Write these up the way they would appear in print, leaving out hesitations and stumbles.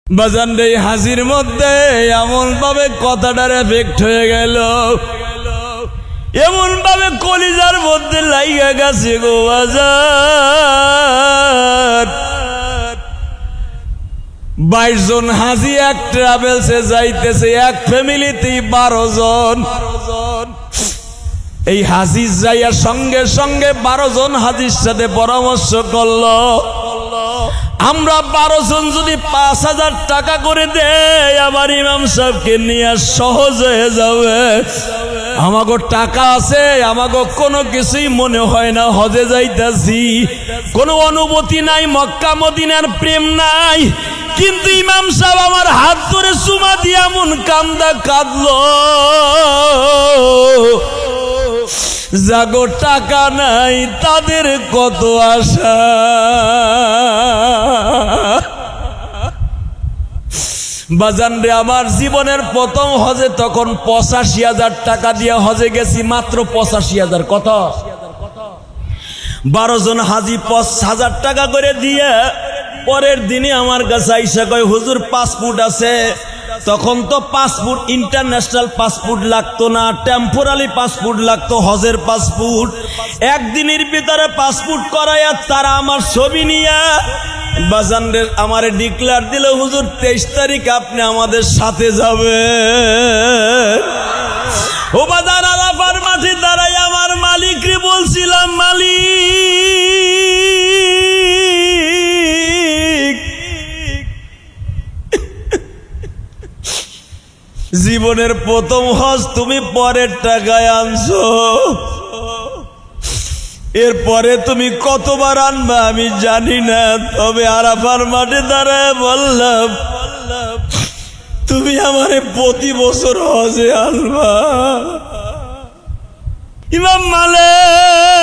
বাজান রে হাজির মধ্যে এমন ভাবে কথাটার এফেক্ট হয়ে গেল, এমন ভাবে কলিজার মধ্যে লাইগা গেছে গো বাজার। 22 জন হাজি এক ট্রাভেলসে যাইতেছে, এক ফ্যামিলিতেই 12 জন। এই হাজি যাইয়া সঙ্গে সঙ্গে 12 জন হাজির সাথে পরামর্শ করলো, আমরা 12 জন যদি 5000 টাকা করে দেই আমার ইমাম সাহেবকে নিয়ে সহজ হয়ে যাবে। আমাগো টাকা আছে, আমাগো কোনো কিছুই মনে হয় না, হজে যাইতাছি, কোনো অনুভূতি নাই, মক্কা মদিনার প্রেম নাই। কিন্তু ইমাম সাহেব আমার হাত ধরে চুমা দিয়া মন কান্দা কাঁদলো, যাগো টাকা নাই তাদের কত আশা। বাজান রে আমার জীবনের প্রথম হজে তখন 85,000 টাকা দিয়ে হজে গেছি, মাত্র 85,000। কত? 12 জন হাজি 5,000 টাকা করে দিয়ে পরের দিনে আমার কাছে আইসা কয় হুজুর পাসপোর্ট আছে। তখন তো পাসপোর্ট ইন্টারন্যাশনাল পাসপোর্ট লাগতো না, টেম্পোরারি পাসপোর্ট লাগতো, হজের পাসপোর্ট। একদিনের ভিতরে পাসপোর্ট করাইয়া তারা আমার ছবি নিয়ে বাজানরে আমারে ডিক্লার দিল, হুজুর 23 তারিখ আপনি আমাদের সাথে যাবেন। ও বাজার আরাফার মাঠে দাঁড়াই আমার মালিকরে বলছিলাম, মালিক জীবনের প্রথম হজ তুমি পরের টাকায় আনছো, এরপরে তুমি কতবার আনবা আমি জানি না, তবে আরাফার মাঠে দাঁড়ায় বললাম তুমি আমারে প্রতি বছর হজে আনবা। ইমাম মালিক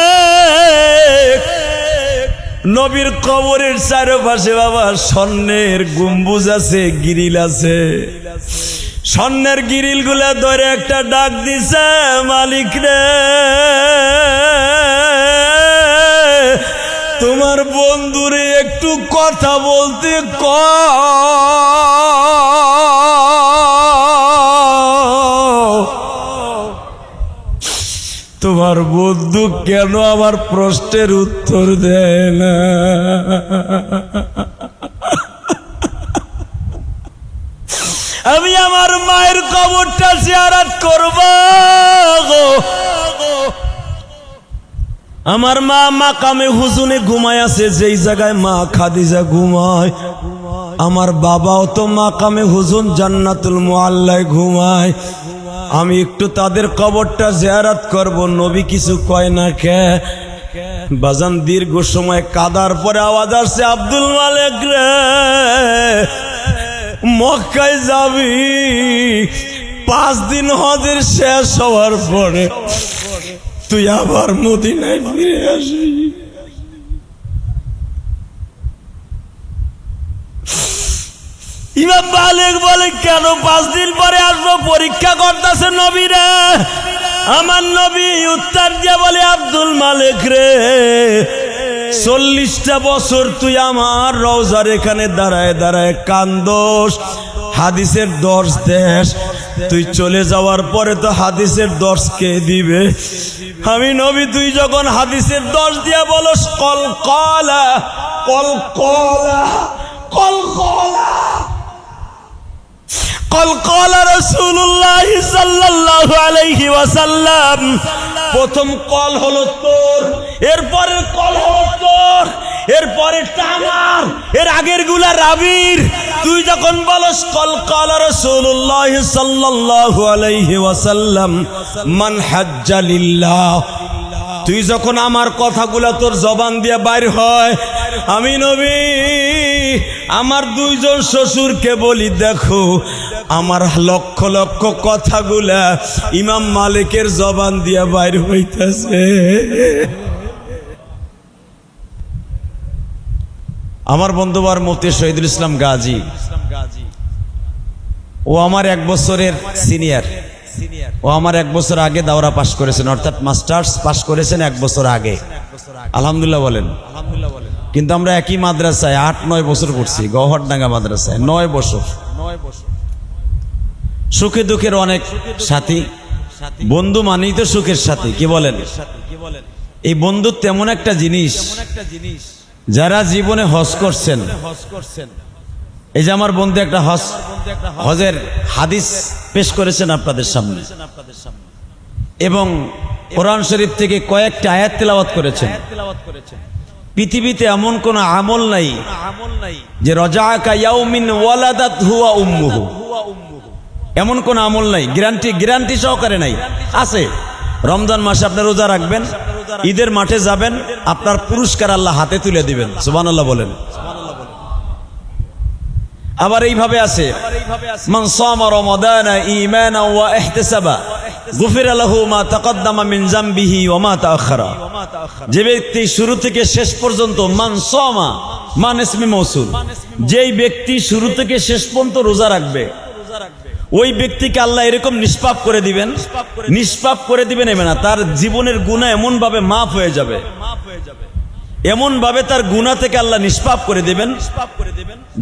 নবীর কবরের চারপাশে বাবা স্বর্ণের গম্বুজ আছে, গিরিল আছে, স্বর্ণের গিরিল গুলা ধরে একটা ডাক দিছে, মালিক রে তোমার বন্ধুরে একটু কথা বলতে তোমার বন্ধু কেন আমার প্রশ্নের উত্তর দেয় না? আমি আমার মায়ের কবরটা জিয়ারত করব। আমার মা মাকামে হুজুনে ঘুমায় আছে, যেই জায়গায় মা খাদিজা ঘুমায়। আমার বাবাও তো মাকামে হুজুন জান্নাতুল মুআল্লায় ঘুমায়। আমি একটু তাদের কবরটা জিয়ারত করব, নবী কিছু কয় না কে? বাজান দীর্ঘ সময় কাদার পরে আওয়াজ আসছে, আব্দুল মালিক রে মক্কায় যাবি, 5 দিন হজের শেষ হওয়ার পরে তুই আবার মদিনায় ফিরে আসবি। ইমাম মালিক বলে কেন 5 দিন পরে আসবো? পরীক্ষা করতেছে নবীরা। আমার নবী উত্তর দিয়ে বলে, আব্দুল মালিক রে 40টা বছর তুই আমার রওজার এখানে দাঁড়ায় দাঁড়ায় কান্দোস, হাদিসের দর্শ দেশ, তুই চলে যাওয়ার পরে তো হাদিসের দর্শ কে দিবে? আমি নবী তুই যখন হাদিসের দর্শ দিয়া বলস কল কলা কল কলা কল কলা কল কলা রাসূলুল্লাহ সাল্লাল্লাহু আলাইহি ওয়াসাল্লাম, প্রথম কল হলো তোর, এরপরের কল হলো তোর, এরপরে আমার, এর আগের গুলা রাবির। তুই যখন বলস কল কলা রাসূলুল্লাহ সাল্লাল্লাহু আলাইহি ওয়াসাল্লাম মান হাজ্জা লিল্লাহ, তুই যখন আমার কথাগুলা তোর জবান দিয়ে বাইর হয়, আমি নবী আমার 2 জন শ্বশুরকে বলি, দেখো আমার লক্ষ লক্ষ কথাগুলা ইমাম মালিকের জবান দিয়ে বাইর হইতেছে। আমার বন্ধুবার মুফতি শহীদুল ইসলাম গাজী, ও আমার 1 বছরের সিনিয়র, ও আমার 1 বছর আগে দাওরা পাশ করেছেন, অর্থাৎ মাস্টার্স পাশ করেছেন 1 বছর আগে। আলহামদুলিল্লাহ বলেন। কিন্তু আমরা একই মাদ্রাসায় 8-9 বছর পড়ছি, গওহরডাঙ্গা মাদ্রাসায় 9 বছর। সুখে দুঃখের অনেক সাথী, বন্ধু মানেই তো সুখের সাথী, কি বলেন? এই বন্ধুত্ব তেমন একটা জিনিস, যারা জীবনে হজ করছেন, এই যে আমার বন্ধু একটা হজের হাদিস পেশ করেছেন আপনাদের সামনে, এবং কোরআন শরীফ থেকে কয়েকটা আয়াত তেলাওয়াত করেছেন। পৃথিবীতে এমন কোন আমল নাই যে রজাআকা ইয়াউমিন ওয়ালাদাতহু ওয়া উম্মুহু, এমন কোন আমল নাই, গ্যারান্টি সহকারে নাই। আছে, রমজান মাসে আপনি রোজা রাখবেন, ঈদের মাঠে যাবেন, আপনার পুরস্কার আল্লাহ হাতে তুলে দিবেন। সুবহানাল্লাহ বলেন। আবার এইভাবে আছে, মান সামা রমাদানা ঈমানান ওয়া ইহতিসাবা গুফিরা লাহু মা তাকদ্দামা মিন যামবিহি ওয়া মা তাআখারা। যে ব্যক্তি শুরু থেকে শেষ পর্যন্ত, মান সামা মান ইসমি মৌসুল, যেই ব্যক্তি শুরু থেকে শেষ পর্যন্ত রোজা রাখবে, ওই ব্যক্তিকে আল্লাহ এরকম নিষ্পাপ করে দিবেন, নিষ্পাপ করে দিবেন এমন না, তার জীবনের গুনাহ এমন ভাবে মাফ হয়ে যাবে, এমন ভাবে তার গুনাহ থেকে আল্লাহ নিষ্পাপ করে দিবেন,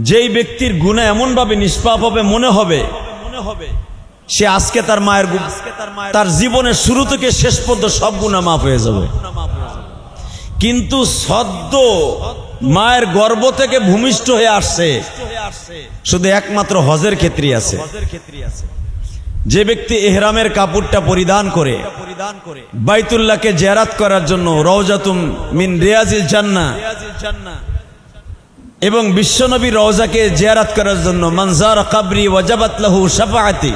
যেই ব্যক্তির গুনাহ এমন ভাবে নিষ্পাপ হবে, মনে হবে সে আজকে তার জীবনের শুরু থেকে শেষ পর্যন্ত সব গুনাহ মাফ হয়ে যাবে। কিন্তু সদ্য মায়ের গর্ভ থেকে ভূমিষ্ঠ হয়ে আসছে, শুধু একমাত্র হজের ক্ষেত্রেই আছে। যে ব্যক্তি ইহরামের কাপড়টা পরিধান করে বাইতুল্লাহকে জিয়ারত করার জন্য, রওজাতুম মিন রিয়াজিল জান্নাহ, এবং বিশ্বনবী রওজাকে জিয়ারত করার জন্য, মান যারা কবরি ওয়াজাবাত লাহু শাফাআতি,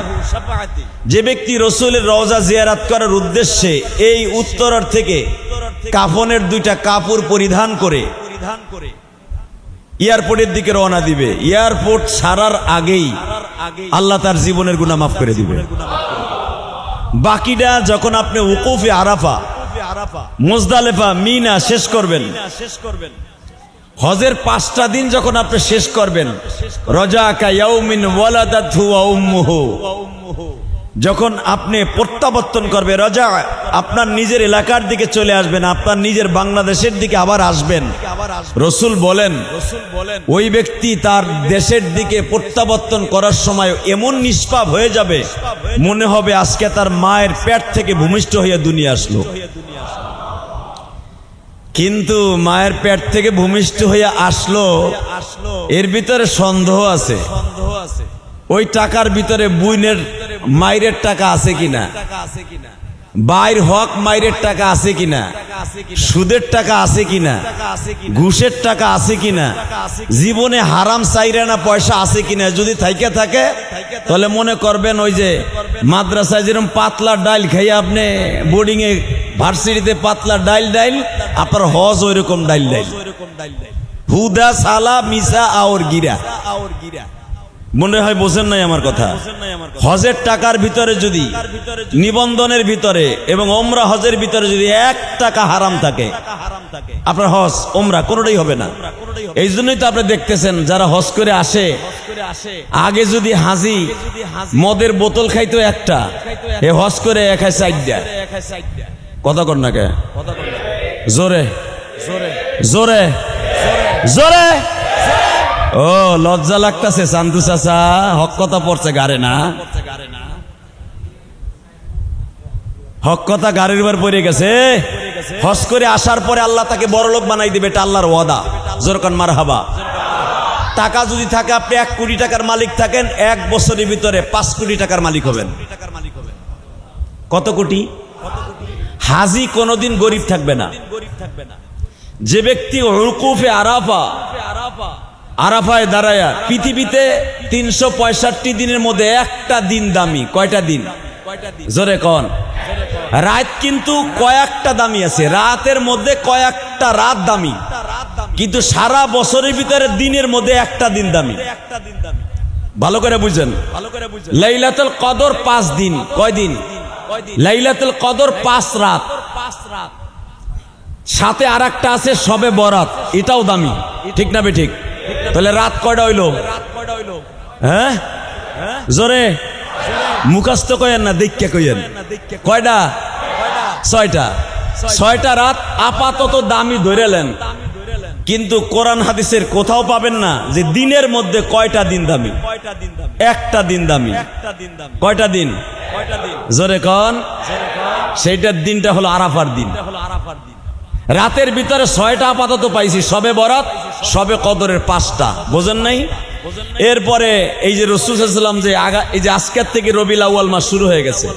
যে ব্যক্তি রাসূলের রওজা জিয়ারত করার উদ্দেশ্যে এই উত্তরার থেকে কাফনের 2টা কাপড় পরিধান করে এয়ারপোর্টের দিকে রওনা দিবে, এয়ারপোর্ট ছাড়ার আগেই আল্লাহ তার জীবনের গুনাহ মাফ করে দিবে। বাকিটা যখন আপনি উকুফে আরাফা, মুজদালিফা, মিনা শেষ করবেন, হজের 5টা দিন যখন আপনি শেষ করবেন, রজাআকা ইয়াউমিন ওয়ালাদাতহু ওয়া উম্মুহু, যখন আপনি প্রত্যাবর্তন করবে, রজা আপনার নিজের এলাকার দিকে চলে আসবেন, আপনার নিজের বাংলাদেশের দিকে আবার আসবেন, রাসূল বলেন ওই ব্যক্তি তার দেশের দিকে প্রত্যাবর্তন করার সময় এমন নিষ্পাপ হয়ে যাবে, মনে হবে আজকে তার মায়ের পেট থেকে ভূমিষ্ঠ হয়ে দুনিয়া আসলো। কিন্তু মায়ের পেট থেকে ভূমিষ্ঠ হয়ে আসলো, এর ভিতরে সন্দেহ আছে, ওই টাকার ভিতরে বুইনের মাইরের টাকা আছে কিনা, বাইর হক মাইরের টাকা আছে কিনা, সুদের টাকা আছে কিনা, ঘুষের টাকা আছে কিনা, জীবনে হারাম চাইরানা পয়সা আছে কিনা। যদি থাইকে থাকে তাহলে মনে করবেন ওই যে মাদ্রাসায় যেরকম পাতলা ডাইল খাইয়ে আপনি বোর্ডিং এ ভার্সিটিতে পাতলা ডাইল, আপনার হজ ওই রকম ডাইল, হুদা সালা মিসা আওর গিরা। মনে হয় বোঝেন নাই আমার কথা। হজের টাকার ভিতরে যদি, নিবন্ধনের ভিতরে এবং ওমরা হজের ভিতরে যদি 1 টাকা হারাম থাকে, আপনার হজ ওমরা কোনোটাই হবে না। এই জন্যই তো আপনি দেখতেছেন যারা হজ করে আসে, আগে যদি হাজি মদের বোতল খাইতো একটা, এ হজ করে খায় 4টা। কথা কর না কে, জোরে জোরে জোরে। ও লজ্জা লাগতেছে চান্দু চাচা, হক কথা পড়ছে গারে না, হক কথা গাড়ির উপর পড়ে গেছে। হজ করে আসার পরে আল্লাহ তাকে বড় লোক বানাই দিবে, এটা আল্লাহর ওয়াদা। জোরকান মারহাবা। টাকা যদি থাকে, আপনি 1 কোটি টাকার মালিক থাকেন, 1 বছরের ভিতরে 5 কোটি টাকার মালিক হবেন। কত কোটি? হাজি কোনোদিন গরিব থাকবে না। যে ব্যক্তি উকুফে আরাফা, আরাফায় দাঁড়ায়া, পৃথিবীতে 365 দিনের মধ্যে একটা দিন দামি। কয়টা দিন? জোরে কোন? রাত কিন্তু কয়েকটা দামি আছে, রাতের মধ্যে কয়েকটা রাত দামি, কিন্তু সারা বছরের ভিতরে দিনের মধ্যে একটা দিন দামি। ভালো করে বুঝেন। লাইলাতুল কদর 5 দিন। কয় দিন? লাইলাতুল কদর 5 রাত। সাথে আর একটা আছে শবে বরাত, এটাও দামি। ঠিক না বেঠিক? তাহলে রাত কয়টা হইল? হ্যাঁ জোরে মুখস্থ কইেন না, দেখা কইেন। কয়টা? 6টা। 6টা রাত আপাতত দামি ধরেলেন, কিন্তু কোরআন হাদিসের কোথাও পাবেন না যে দিনের মধ্যে কয়টা দিন দামি। একটা দিন দামি। কয়টা দিন? জোরে কন। সেইটার দিনটা হলো আরাফার দিন। রাতের ভিতরে 6টা আপাতত পাইছি, সবে বরাত, সবে কদরের 5টা, বোঝেন নাই? এরপরে এই যে রাসূল সাল্লাল্লাহু আলাইহি ওয়াসাল্লাম যে এই যে আজকের থেকে রবিউল আউয়াল মাস শুরু হয়ে গেছে,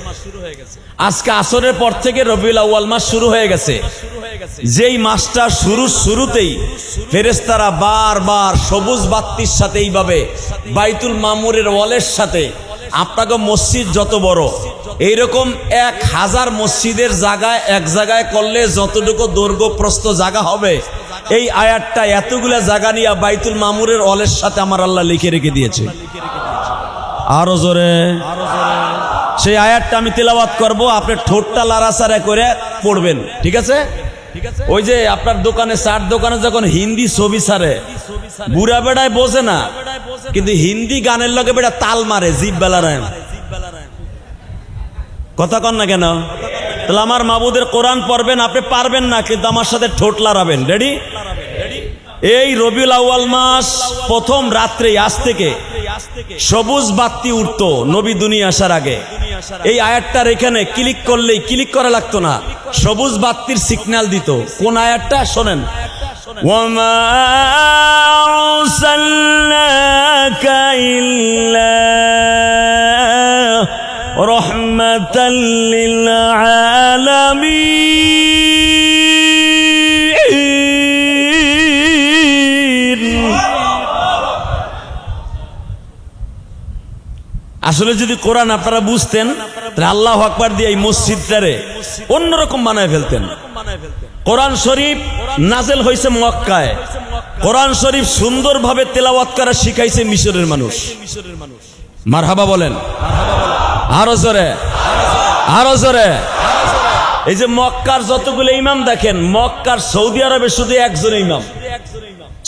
আজকে আসরের পর থেকে রবিউল আউয়াল মাস শুরু হয়ে গেছে। যেই মাসটা শুরুতেই ফেরেশতারা বারবার সবুজ বাতির সাথে এইভাবে বাইতুল মামুরের ওয়ালের সাথে, আপনাকে মসজিদ যত বড়, এইরকম 1000 মসজিদের জায়গায় এক জায়গায় করলে যতটুকু দৈর্ঘ্য প্রস্থ জায়গা হবে, এই আয়াতটা এতগুলা জায়গা নিয়ে বাইতুল মামুরের ওয়ালের সাথে আমার আল্লাহ লিখে রেখে দিয়েছে। আরো জোরে। সেই আয়াতটা আমি তেলাওয়াত করব, আপনি ঠোঁটটা লাড়াচাড়া করে পড়বেন, ঠিক আছে? ওই যে আপনার দোকানে, চার দোকানে যখন হিন্দি ছবি ছাড়ে, বুড়া বেড়ায় বোঝে না, কিন্তু হিন্দি গানের লগে বেড়া তাল মারে, জিভ বেলারায়। কথা কন না কেন? তাহলে আমার মাবুদের কোরআন পড়বেন, আপনি পারবেন না, কিন্তু আমার সাথে ঠোঁট লড়াবেন। রেডি? এই রবিউল আউয়াল মাস প্রথম রাত্রে আজ থেকে সবুজ বাতি উঠতো নবী দুনিয়া আসার আগে। এই আয়াতটার এখানে ক্লিক করলেই, ক্লিক করা লাগতো না, সবুজ বাতির সিগন্যাল দিত। কোন আয়াতটা শোনেন? ওয়ামা আরসালনাকা ইল্লা রাহমাতাল লিল আলামিন। আসলে যদি কোরআন আপনারা বুঝতেন, তাহলে আল্লাহু আকবার দিয়ে এই মসজিদটারে অন্যরকম বানায় ফেলতেন। কোরআন শরীফ নাজেল হয়েছে মক্কায়, কোরআন শরীফ সুন্দরভাবে তেলাওয়াত করা শিখাইছে মিশরের মানুষ। মারহাবা বলেন। আরো জোরে, আরো জোরে। এই যে মক্কার যতগুলো ইমাম দেখেন, মক্কার সৌদি আরবে শুধু একজন ইমাম,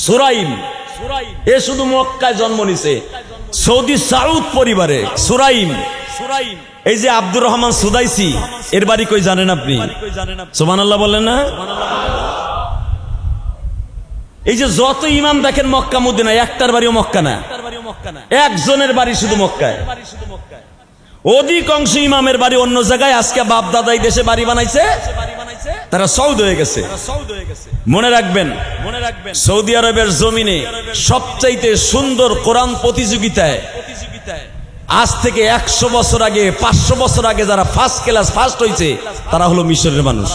সুরাইম। এ শুধু মক্কায় জন্ম নিছে, সৌদি সাউদ পরিবারে। সুরাইম, এই যে আব্দুর রহমান সুদাইসি, এর বাড়ি কই জানেন আপনি? সুবহানাল্লাহ বলেন না? এই যে যত ইমাম দেখেন মক্কা মদিনা, একটার বাড়িও মক্কা না, একজনের বাড়ি শুধু মক্কায়। অধিকাংশ ইমামের বাড়ি অন্য জায়গায়। আজকে বাপ দাদা এই দেশে বাড়ি বানাইছে, তারা সৌদ হয়ে গেছে। মনে রাখবেন, সৌদি আরবের জমিনে সবচাইতে সুন্দর কোরআন প্রতিযোগিতায় আজ থেকে 100 বছর আগে, 500 বছর আগে যারা ফার্স্ট ক্লাস ফার্স্ট হয়েছে, তারা হলো মিশরের মানুষ।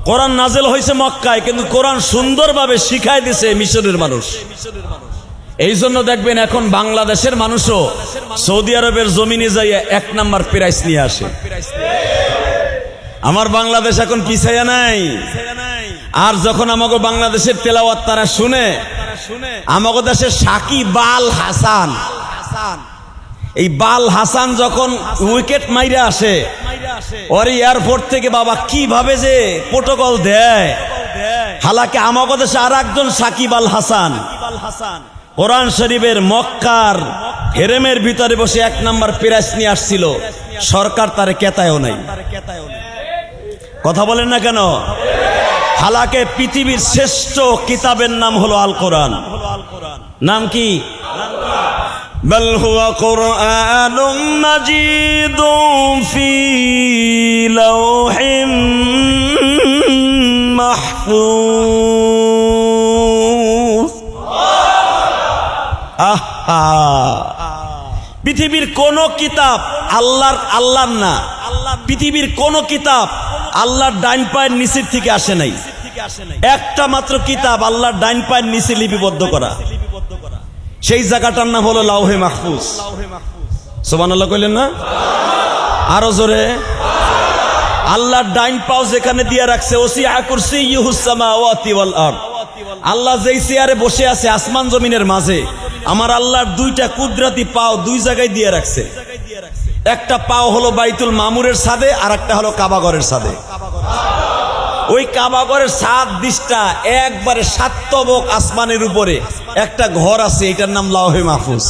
কোরআন নাজেল হয়েছে মক্কায়, কিন্তু কোরআন সুন্দরভাবে শিখাই দিয়েছে মিশরের মানুষ। এই জন্য দেখবেন এখন বাংলাদেশের মানুষও সৌদি আরবের জমিনে যাইয়া 1 নাম্বার প্রাইজ নিয়ে আসে। আমার বাংলাদেশ এখন পিছাইয়া নাই। আর যখন আমাকে বাংলাদেশের তেলাওয়াত তারা শুনে, আমাকে দেশের সাকিব আল হাসান, এই বাল হাসান যখন উইকেট মাইরা আসে, ওর এয়ারপোর্ট থেকে বাবা কিভাবে যে প্রোটোকল দেয়। হালাকি আমাকে দেশে আর একজন সাকিব আল হাসান কোরআন শরীফের মক্কার হেরেমের ভিতরে বসে 1 নাম্বার প্রাইজ নিয়ে আসছিল, সরকার তারে কেতায়ও নাই। কথা বলেন না কেন? হালাকে পৃথিবীর শ্রেষ্ঠ কিতাবের নাম হলো আল কোরআন। নাম কি? বল হুয়া কুরআনুম মাজিদুম ফি লাওহিম মাহফুজ। আহা, পৃথিবীর কোন কিতাব আল্লাহর না, পৃথিবীর কোন কিতাব আল্লাহর ডাইন পায়ের নিচের থেকে আসে নাই। একটা মাত্র কিতাব আল্লাহর ডাইন পায়ের নিচে লিপিবদ্ধ করা, সেই জায়গাটার নাম হলো লাওহে মাহফুজ। সুবহানাল্লাহ কইলেন না? আরো জোরে। আল্লাহর ডাইন পাও যেখানে দিয়ে রাখছে, ওসিআ কুরসিয়্যুহুস সামাওয়াতি ওয়াল আরদ। আল্লাহ যেই চেয়ারে বসে আছে আসমান জমিনের মাঝে, আমার আল্লাহর 2টা কুদরতি পাও 2 জায়গায় দিয়ে রাখছে। একটা পাও হলো বাইতুল মামুরের ছাদে, আর একটা হলো কাবাগরের ছাদে। ওই কাবাগরের ছাদ দিশটা একবারে 7 তবক আসমানের উপরে একটা ঘর আছে, এটার নাম লাওহে মাহফুজ।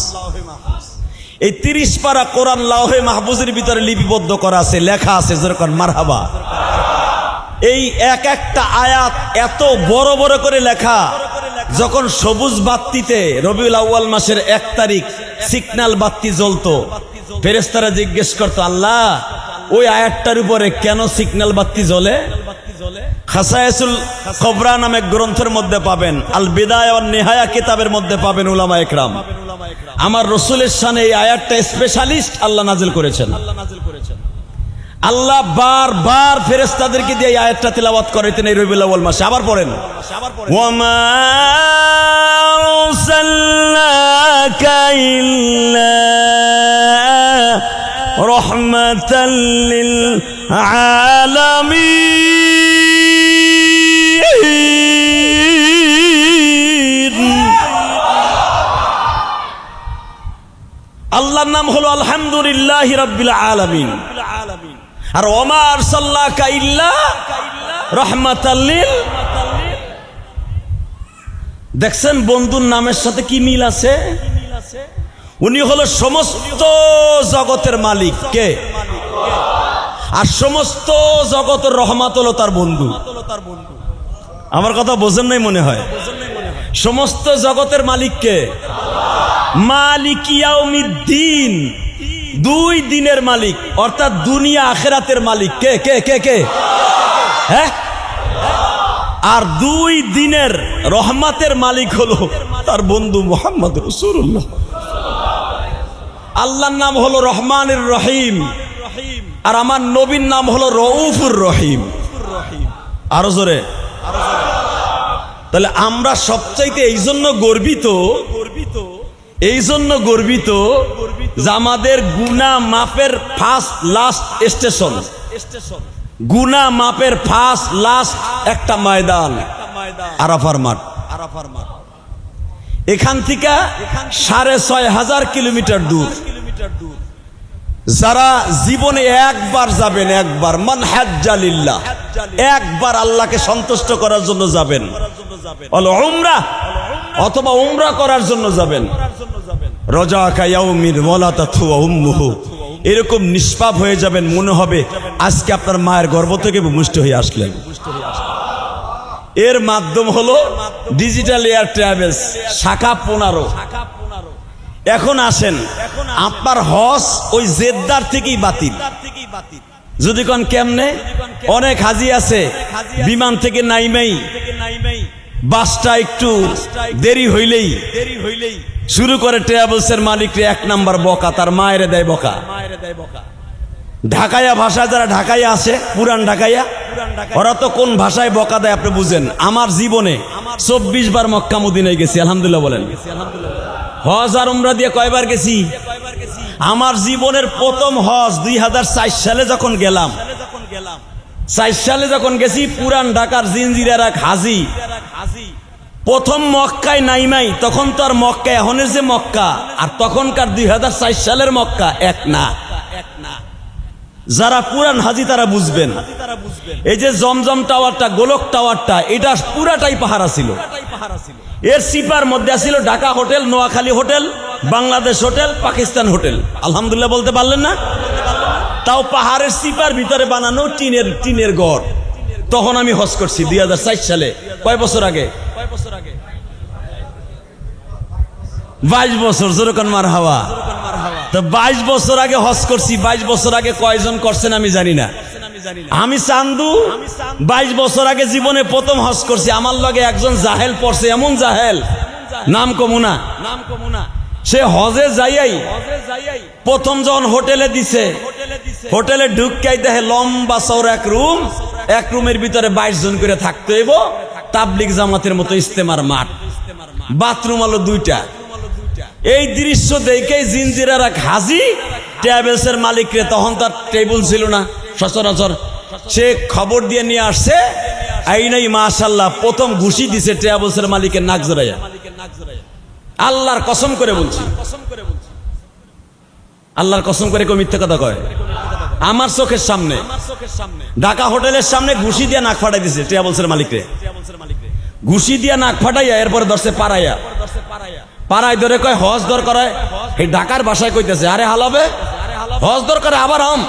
এই 30 পারা কোরআন লাওহে মাহফুজের ভিতরে লিপিবদ্ধ করা আছে, লেখা আছে যেরকম মারহাবা। এই এক একটা আয়াত এত বড় বড় করে লেখা, যখন সবুজ বাত্তিতে রবিউল আউয়াল মাসের 1 তারিখ সিগন্যাল বাত্তি জ্বলতো, ফেরেশতারা জিজ্ঞেস করতো, আল্লাহ ওই আয়াতটার উপরে কেন সিগন্যাল বাত্তি জ্বলে? খাসায়েসুল কুবরা নামে গ্রন্থের মধ্যে পাবেন, আল বিদায়া ওয়ান নিহায়া কিতাবের মধ্যে পাবেন উলামা ইকরাম। আমার রাসূলের শানে এই আয়াতটা স্পেশালিস্ট আল্লাহ নাযিল করেছেন। আল্লাহ বারবার ফেরেশতাদেরকে দিয়ে এই আয়াতটা তিলাওয়াত করাইতেন এই রবিউল আউয়াল মাসে। আবার পড়েন, ওয়ামা আরসালনাকা ইল্লা রাহমাতাল লিল আলামিন। আল্লাহর নাম হলো আলহামদুলিল্লাহি রাব্বিল আলামিন। আর ওমা আরসালনাকা ইল্লা রাহমাতাল লিল। দেখছেন বন্ধুর নামের সাথে কি মিল আছে? উনি হলো সমস্ত জগতের মালিক। কে? আর সমস্ত জগতের রহমত হলো তার বন্ধু। আমার কথা বোঝেন নাই মনে হয়। সমস্ত জগতের মালিক কে? মালিক ইয়াউমিদ্দিন, 2 দিনের মালিক, অর্থাৎ দুনিয়া আখিরাতের মালিক। কে কে কে কে? হ্যাঁ। আর 2 দিনের রহমতের মালিক হলো তার বন্ধু মুহাম্মদ রাসূলুল্লাহ। আল্লাহর নাম হলো রহমানুর রহিম, আর আমার নবীর নাম হলো রউফুর রহিম। আরো জোরে। তাহলে আমরা সবচাইতে এই জন্য গর্বিত যে আমাদের গুনাহ মাপের ফার্স্ট লাস্ট স্টেশন, গুনাহ মাপের ফার্স্ট লাস্ট একটা ময়দান আরাফার মাঠ। এখান থেকে 6500 কিলোমিটার দূর। যারা জীবনে একবার যাবেন, একবার মান হাজ্জা লিল্লাহ, একবার আল্লাহকে সন্তুষ্ট করার জন্য যাবেন, উমরাহ অথবা উমরা করার জন্য যাবেন, রজাকা ইয়াউমিন ওয়ালাদাতহু উম্মুহু, এরকম নিষ্পাপ হয়ে যাবেন, মনে হবে আজকে আপনার মায়ের গর্ভ থেকে ভূমিষ্ঠ হয়ে আসলেন। এর মাধ্যম হলো ডিজিটাল এয়ার ট্রাভেলস শাখা 15। এখন আসেন, আপনার হজ ওই জেদ্দার থেকেই বাতিল। যদি কোন কেমনে, অনেক হাজি আছে বিমান থেকে নাইমেই বাসটা একটু দেরি হইলেই শুরু করে ট্রাভেলসের মালিকরে 1 নাম্বার বকা, তার মায়ের দেয় বকা। ঢাকাইয়া ভাষায় যারা ঢাকাইয়া আছে, পুরান ঢাকাইয়া, ওরা তো কোন ভাষায় বকা দেয় আপনি বুঝেন। আমার জীবনে 24 বার মক্কা মদিনায় গেছি, আলহামদুলিল্লাহ বলেন। হজ আর উমরা দিয়ে কয়বার গেছি? আমার জীবনের প্রথম হজ 2004 সালে যখন গেলাম, 4 সালে যখন গেছি, পুরান ঢাকার জিনজিরার এক হাজি প্রথম মক্কায় নাইমাই। তখন তো আর মক্কা এখনের যে মক্কা আর তখনকার 2004 সালের মক্কা এক না। যারা পুরান হাজি তারা বুঝবেন। এই যে জমজম টাওয়ারটা, গোলক টাওয়ারটা, এটা পুরাটাই পাহারা ছিল। এর সিপার মধ্যে ছিল Dhaka hotel, Noakhali hotel, Bangladesh hotel, Pakistan hotel. আলহামদুলিল্লাহ বলতে পারলেন না? তাও পাহাড়ের সিপার ভিতরে বানানো টিনের ঘর। তখন আমি হজ করছি 2004 সালে। কয় বছর আগে? 22 বছর। যেরকম মার হাওয়া। তো 22 বছর আগে হজ করছি। 22 বছর আগে কয়জন করছেন আমি জানি না। আমি চান্দু 22 বছর আগে জীবনে প্রথম হজ করছি। আমার লগে একজন জাহেল পড়ছে, এমন জাহেল, নাম কমুনা। সে হজে যাইয়াই প্রথম যখন হোটেলে দিছে, হোটেলে ঢুকাই দেখে লম্বা চওড়া এক রুমের ভিতরে 22 জন করে থাকতে হইব। তাবলিগ জামাতের মতো ইস্তেমার মাঠ, বাথরুম হলো 2টা। এই দৃশ্য দেখেই জিনজিরার এক হাজি ট্রাভেলসের মালিকরে, তখন তার টেবিল ছিল না সচরাচর, সে খবর দিয়ে নিয়ে আসছে। আইনাই মাশাআল্লাহ প্রথম ঘুষি দিছে ট্রাভেলসের মালিকের নাক জড়াইয়া। আল্লাহর কসম করে বলছি, আল্লাহর কসম করে কেউ মিথ্যা কথা কয়? আমার চোখের সামনে ঢাকা হোটেলের সামনে ঘুষি দিয়ে নাক ফাটাই দিছে ট্রাভেলসের মালিকরে। ঘুষি দিয়ে নাক ফাটাইয়া এরপরে ধরছে পাড়াইয়া। পাড়ায় ধরে কয় হজ দর করে, এই ঢাকার ভাষায় কইতেছে আরে হালাবে হজ দর করে আবার আম,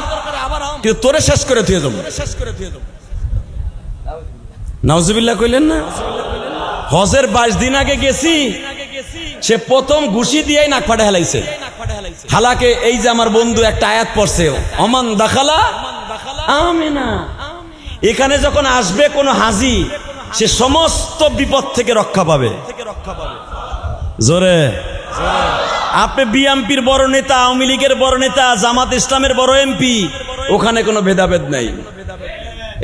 কিন্তু তোরে শেষ করে থুয়ে যাবো। নাউজুবিল্লাহ কইলেন না? হজের 22 দিন আগে গেছি, সে প্রথম ঘুষি দিয়েই নাক ফাটে হেলাইছে। হালাকে এই যে আমার বন্ধু একটা আয়াত পড়ছে, অমান দাখালা আমিনা। এখানে যখন আসবে কোন হাজি, সে সমস্ত বিপদ থেকে রক্ষা পাবে। জোরে আপনি বিএনপির বড় নেতা, আওয়ামী লীগের বড় নেতা, জামাত ইসলামের বড় এমপি, ওখানে কোনো ভেদাভেদ নাই।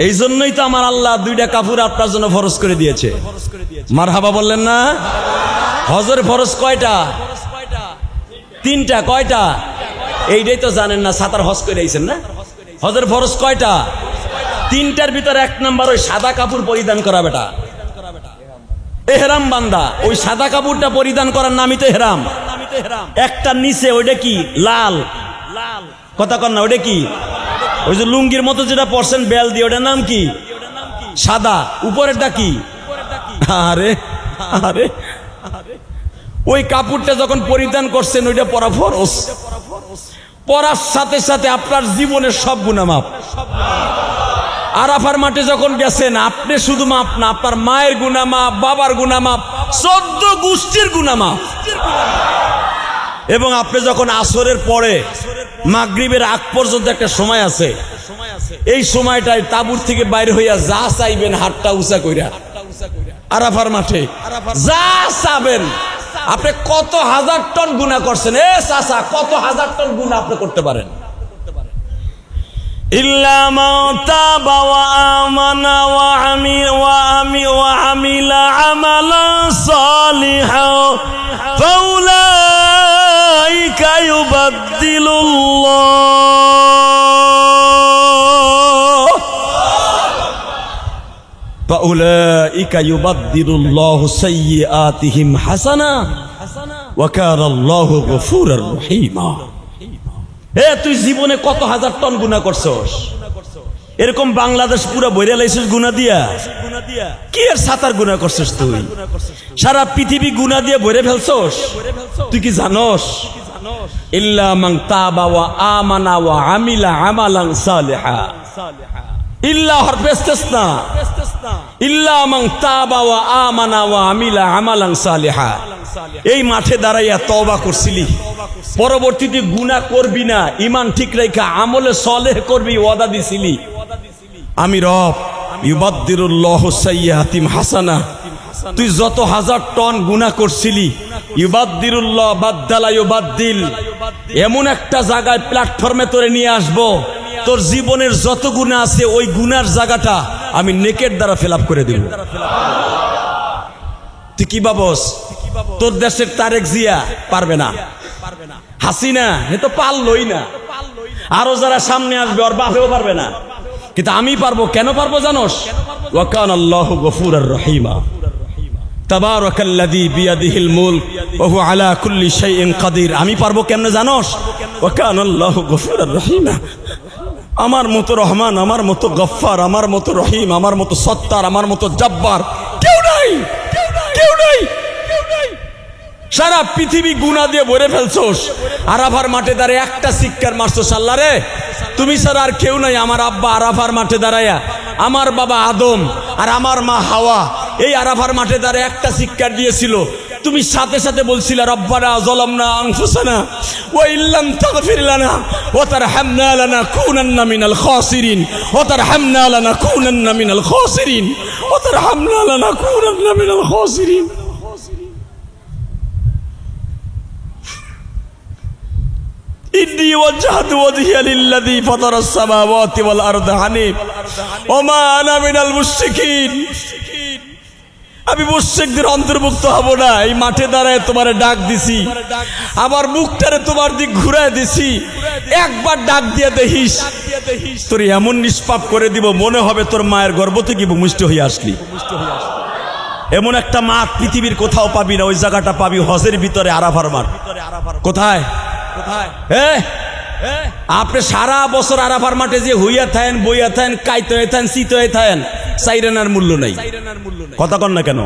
এই জন্যই তো আমার আল্লাহ 2টা কাপড় আপনার জন্য ফরজ করে দিয়েছে। মারহাবা বললেন না? হজের ফরজ কয়টা? 3টা। কয়টা? এইটাই তো জানেন না, সাতার হজ করে আইছেন না? হজের ফরজ কয়টা? 3টার ভিতরে 1 নাম্বার ওই সাদা কাপড় পরিধান করা। বেটা এহরাম বান্দা, ওই সাদা কাপড়টা পরিধান করার নামই তো এহরাম। একটা নিচে ওইটা কি লাল, কথা কন না, ওইটা কি? ওই যে লুঙ্গির মতো যেটা পরছেন বেল দিয়ে, ওটার নাম কি? সাদা। উপরেরটা কি? আরে আরে ওই কাপড়টা যখন পরিধান করছেন ওইটা পরা ফরজ। পরার সাথে সাথে আপনার জীবনের সব গুনাহ মাফ। আরাফার মাঠে যখন গেছেন, আপনি শুধু মাপ না, আপনার মায়ের গুনাহ মাপ, বাবার গুনাহ মাপ, 14 গোষ্ঠীর গুনাহ মাপ। এবং আপনি যখন আসরের পরে মাগরিবের আগ পর্যন্ত একটা সময় আছে, এই সময়টায় তাঁবুর থেকে বাইরে হইয়া যা চাইবেন হাতটা উঁচা কইরা আরাফার মাঠে যা চাবেন। আপনি কত হাজার টন গুনাহ করছেন, এ চাচা কত হাজার টন গুনাহ আপনি করতে পারেন। ইল্লা মান তাবা ওয়া আমানা ওয়া আমিলা আমালান সালিহান ফাউলাইকা ইউবাদদিলুল্লাহু সাইয়্যাতিহিম হাসানা ওয়া কানা আল্লাহু গফুরার রহিমা। এ তুই জীবনে কত হাজার টন গুনাহ করছস? এরকম বাংলাদেশ পুরো বইরা লাইছিস গুনাহ দিয়া। কি এর সাতার গুনাহ করছস তুই? সারা পৃথিবী গুনাহ দিয়ে ভরে ফেলছস। তুই কি জানোস? ইল্লা মান তাবা ওয়া আমানা ওয়া আমিলা আমালান সালিহা। ইল্লা হরফে ইস্তিসনা, ইল্লা মান তাবা ওয়া আমানা ওয়া আমিলা আমালান সালিহা। এই মাঠে দাঁড়াইয়া তওবা করছিলি, পরবর্তীতে গুনাহ করবি না, ঈমান ঠিক রাখা আমলে সালেহ করবি, ওয়াদা দিছিলি। আমি রব ইউবাদদিলুল্লাহু সাইয়্যাতিহিম হাসানা। তুই যত হাজার টন গুনাহ করছিলি, ইউবাদদিলুল্লাহ বাদদালা ইউবাদদিল, এমন একটা জায়গায় প্ল্যাটফর্মে তোরে নিয়ে আসবো, তোর জীবনের যত গুনাহ আছে ওই গুনার জায়গাটা আমি নেকের দ্বারা ফিল আপ করে দেব। তুই কি ভাবস তোর দেশের তারেক জিয়া পারবে না? হাসিনা এ তো পারলই না, আরো যারা সামনে আসবে ওর বাপেও পারবে না, কিন্তু আমি পারবো। কেন পারবো জানোস? ওয়া কানাল্লাহু গফুরার রহিমা। তাবারাকাল্লাযী বিয়াদিহিল মুলক ওয়া হুয়া আলা কুল্লি শাইইন কাদির। আমি পারবো কেমনে জানোস? ওয়া কানাল্লাহু গফুরার রহিমা। আমার মতো রহমান, আমার মতো গফফার, আমার মতো রহিম, আমার মতো সত্তার, আমার মতো জব্বার কেউ নাই, কেউ নাই। সারা পৃথিবী গুনাহ দিয়ে ভরে ফেলছোস, আরাফার মাঠে দাঁড়িয়ে একটা চিৎকার মারছোস, আল্লাহ রে তুমি ছাড়া আর কেউ নাই। আমার আব্বা আরাফার মাঠে দাঁড়ায়া, আমার বাবা আদম আর আমার মা হাওয়া এই আরাফার মাঠে দাঁড়িয়ে একটা চিৎকার দিয়েছিল। তুমি সাথে সাথে বলছিলে রব্বানা যালামনা আনফুসানা ওয়া ইল্লাম তাগফির লানা ওয়া তারহামনা লানাকুনান্না মিনাল খাসিরিন ওয়া তারহামনা লানাকুনান্না মিনাল খাসিরিন ওয়া তারহামনা লানাকুনান্না মিনাল খাসিরিন। ইন্নী ওয়াজহাতু ওয়াজহিয়া লিল্লাযী ফাতারাস সামাওয়াতি ওয়াল আরদা হানিফ ওয়া মা আনা মিনাল মুশরিকিন। আমি মুশরিকদের অন্তর্ভুক্ত হব না। এই মাঠে দাঁড়ায় তোমারে ডাক দিছি, আমার মুখটারে তোমার দিক ঘুরায় দিছি, একবার ডাক দিয়ে দেখিস, তোর এমন নিষ্পাপ করে দিব মনে হবে তোর মায়ের গর্ভ থেকে ভূমিষ্ঠ হয়ে আসলি। এমন একটা মাঠ পৃথিবীর কোথাও পাবি না, ওই জায়গাটা পাবি হজের ভিতরে আরাফার মাঠ। কোথায়? আপনি সারা বছর আরাফার মাঠে যে হইয়া থাকেন, বইয়া থাকেন, কাইতে থাকেন, শীত হয়ে থাকেন, সাইরেনার মূল্য নাই। কথা কন না কেন?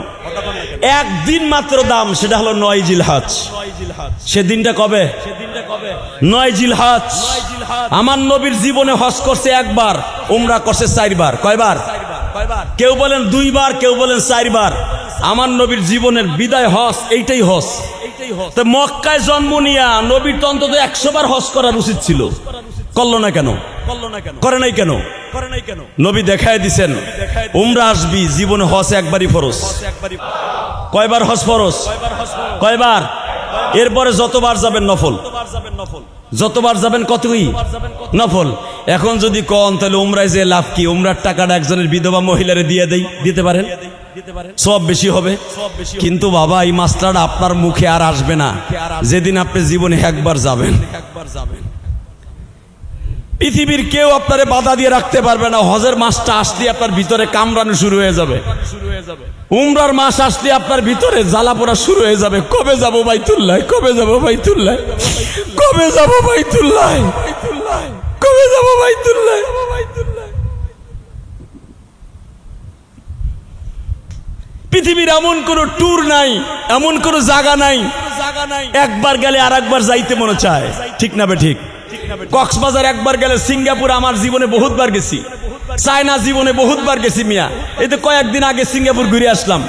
একদিন মাত্র দাম, সেটা হলো 9 জিলহজ। সে দিনটা কবে? 9 জিলহজ। আমার নবীর জীবনে হজ করছে একবার, উমরা করছে 4 বার। কয়বার? কেউ বলেন 2 বার, কেউ বলেন 4 বার। আমার নবীর জীবনের বিদায় হজ এইটাই হজ। তো মক্কায় জন্ম নিয়া নবীর তো অন্তত 100 বার হজ করার উচিত ছিল, করলো না কেন? করে নাই কেন? নবী দেখায় দিছেন উমরা আসবি, জীবনে হজ একবারই ফরজ। কয়বার হজ ফরজ? কয়বার? এরপরে যতবার যাবেন নফল, যতবার যাবেন কতই নফল। এখন যদি কন তাহলে উমরায় যে লাভ কি? উমরার টাকাটা একজনের বিধবা মহিলারে দিয়ে দেই, দিতে পারেন, সব বেশি হবে। কিন্তু বাবা এই মাসলাটা আপনার মুখে আর আসবে না যেদিন আপনি জীবনে একবার যাবেন। পৃথিবীর কেউ আপনারে বাধা দিয়ে রাখতে পারবে না। হজের মাসটা আসলে আপনার ভিতরে কামড়ানো শুরু হয়ে যাবে, উমরার মাস আসলে আপনার ভিতরে জ্বালা পোড়া শুরু হয়ে যাবে। কবে যাব বাইতুল্লাহ, কবে যাব বাইতুল্লাহ, কবে যাব বাইতুল্লাহ, কবে যাব বাইতুল্লাহ। পৃথিবীর এমন কোন ট্যুর নাই, এমন কোন জায়গা নাই একবার গেলে আর একবার যাইতে মনে চায়, ঠিক না বে ঠিক? কক্সবাজার একবার গেলে, সিঙ্গাপুর আমার জীবনে বহুতবার গেছি, চায়না জীবনে বহুতবার গেছি মিয়া। এই তো কয়েকদিন আগে সিঙ্গাপুর ঘুরে আসলাম।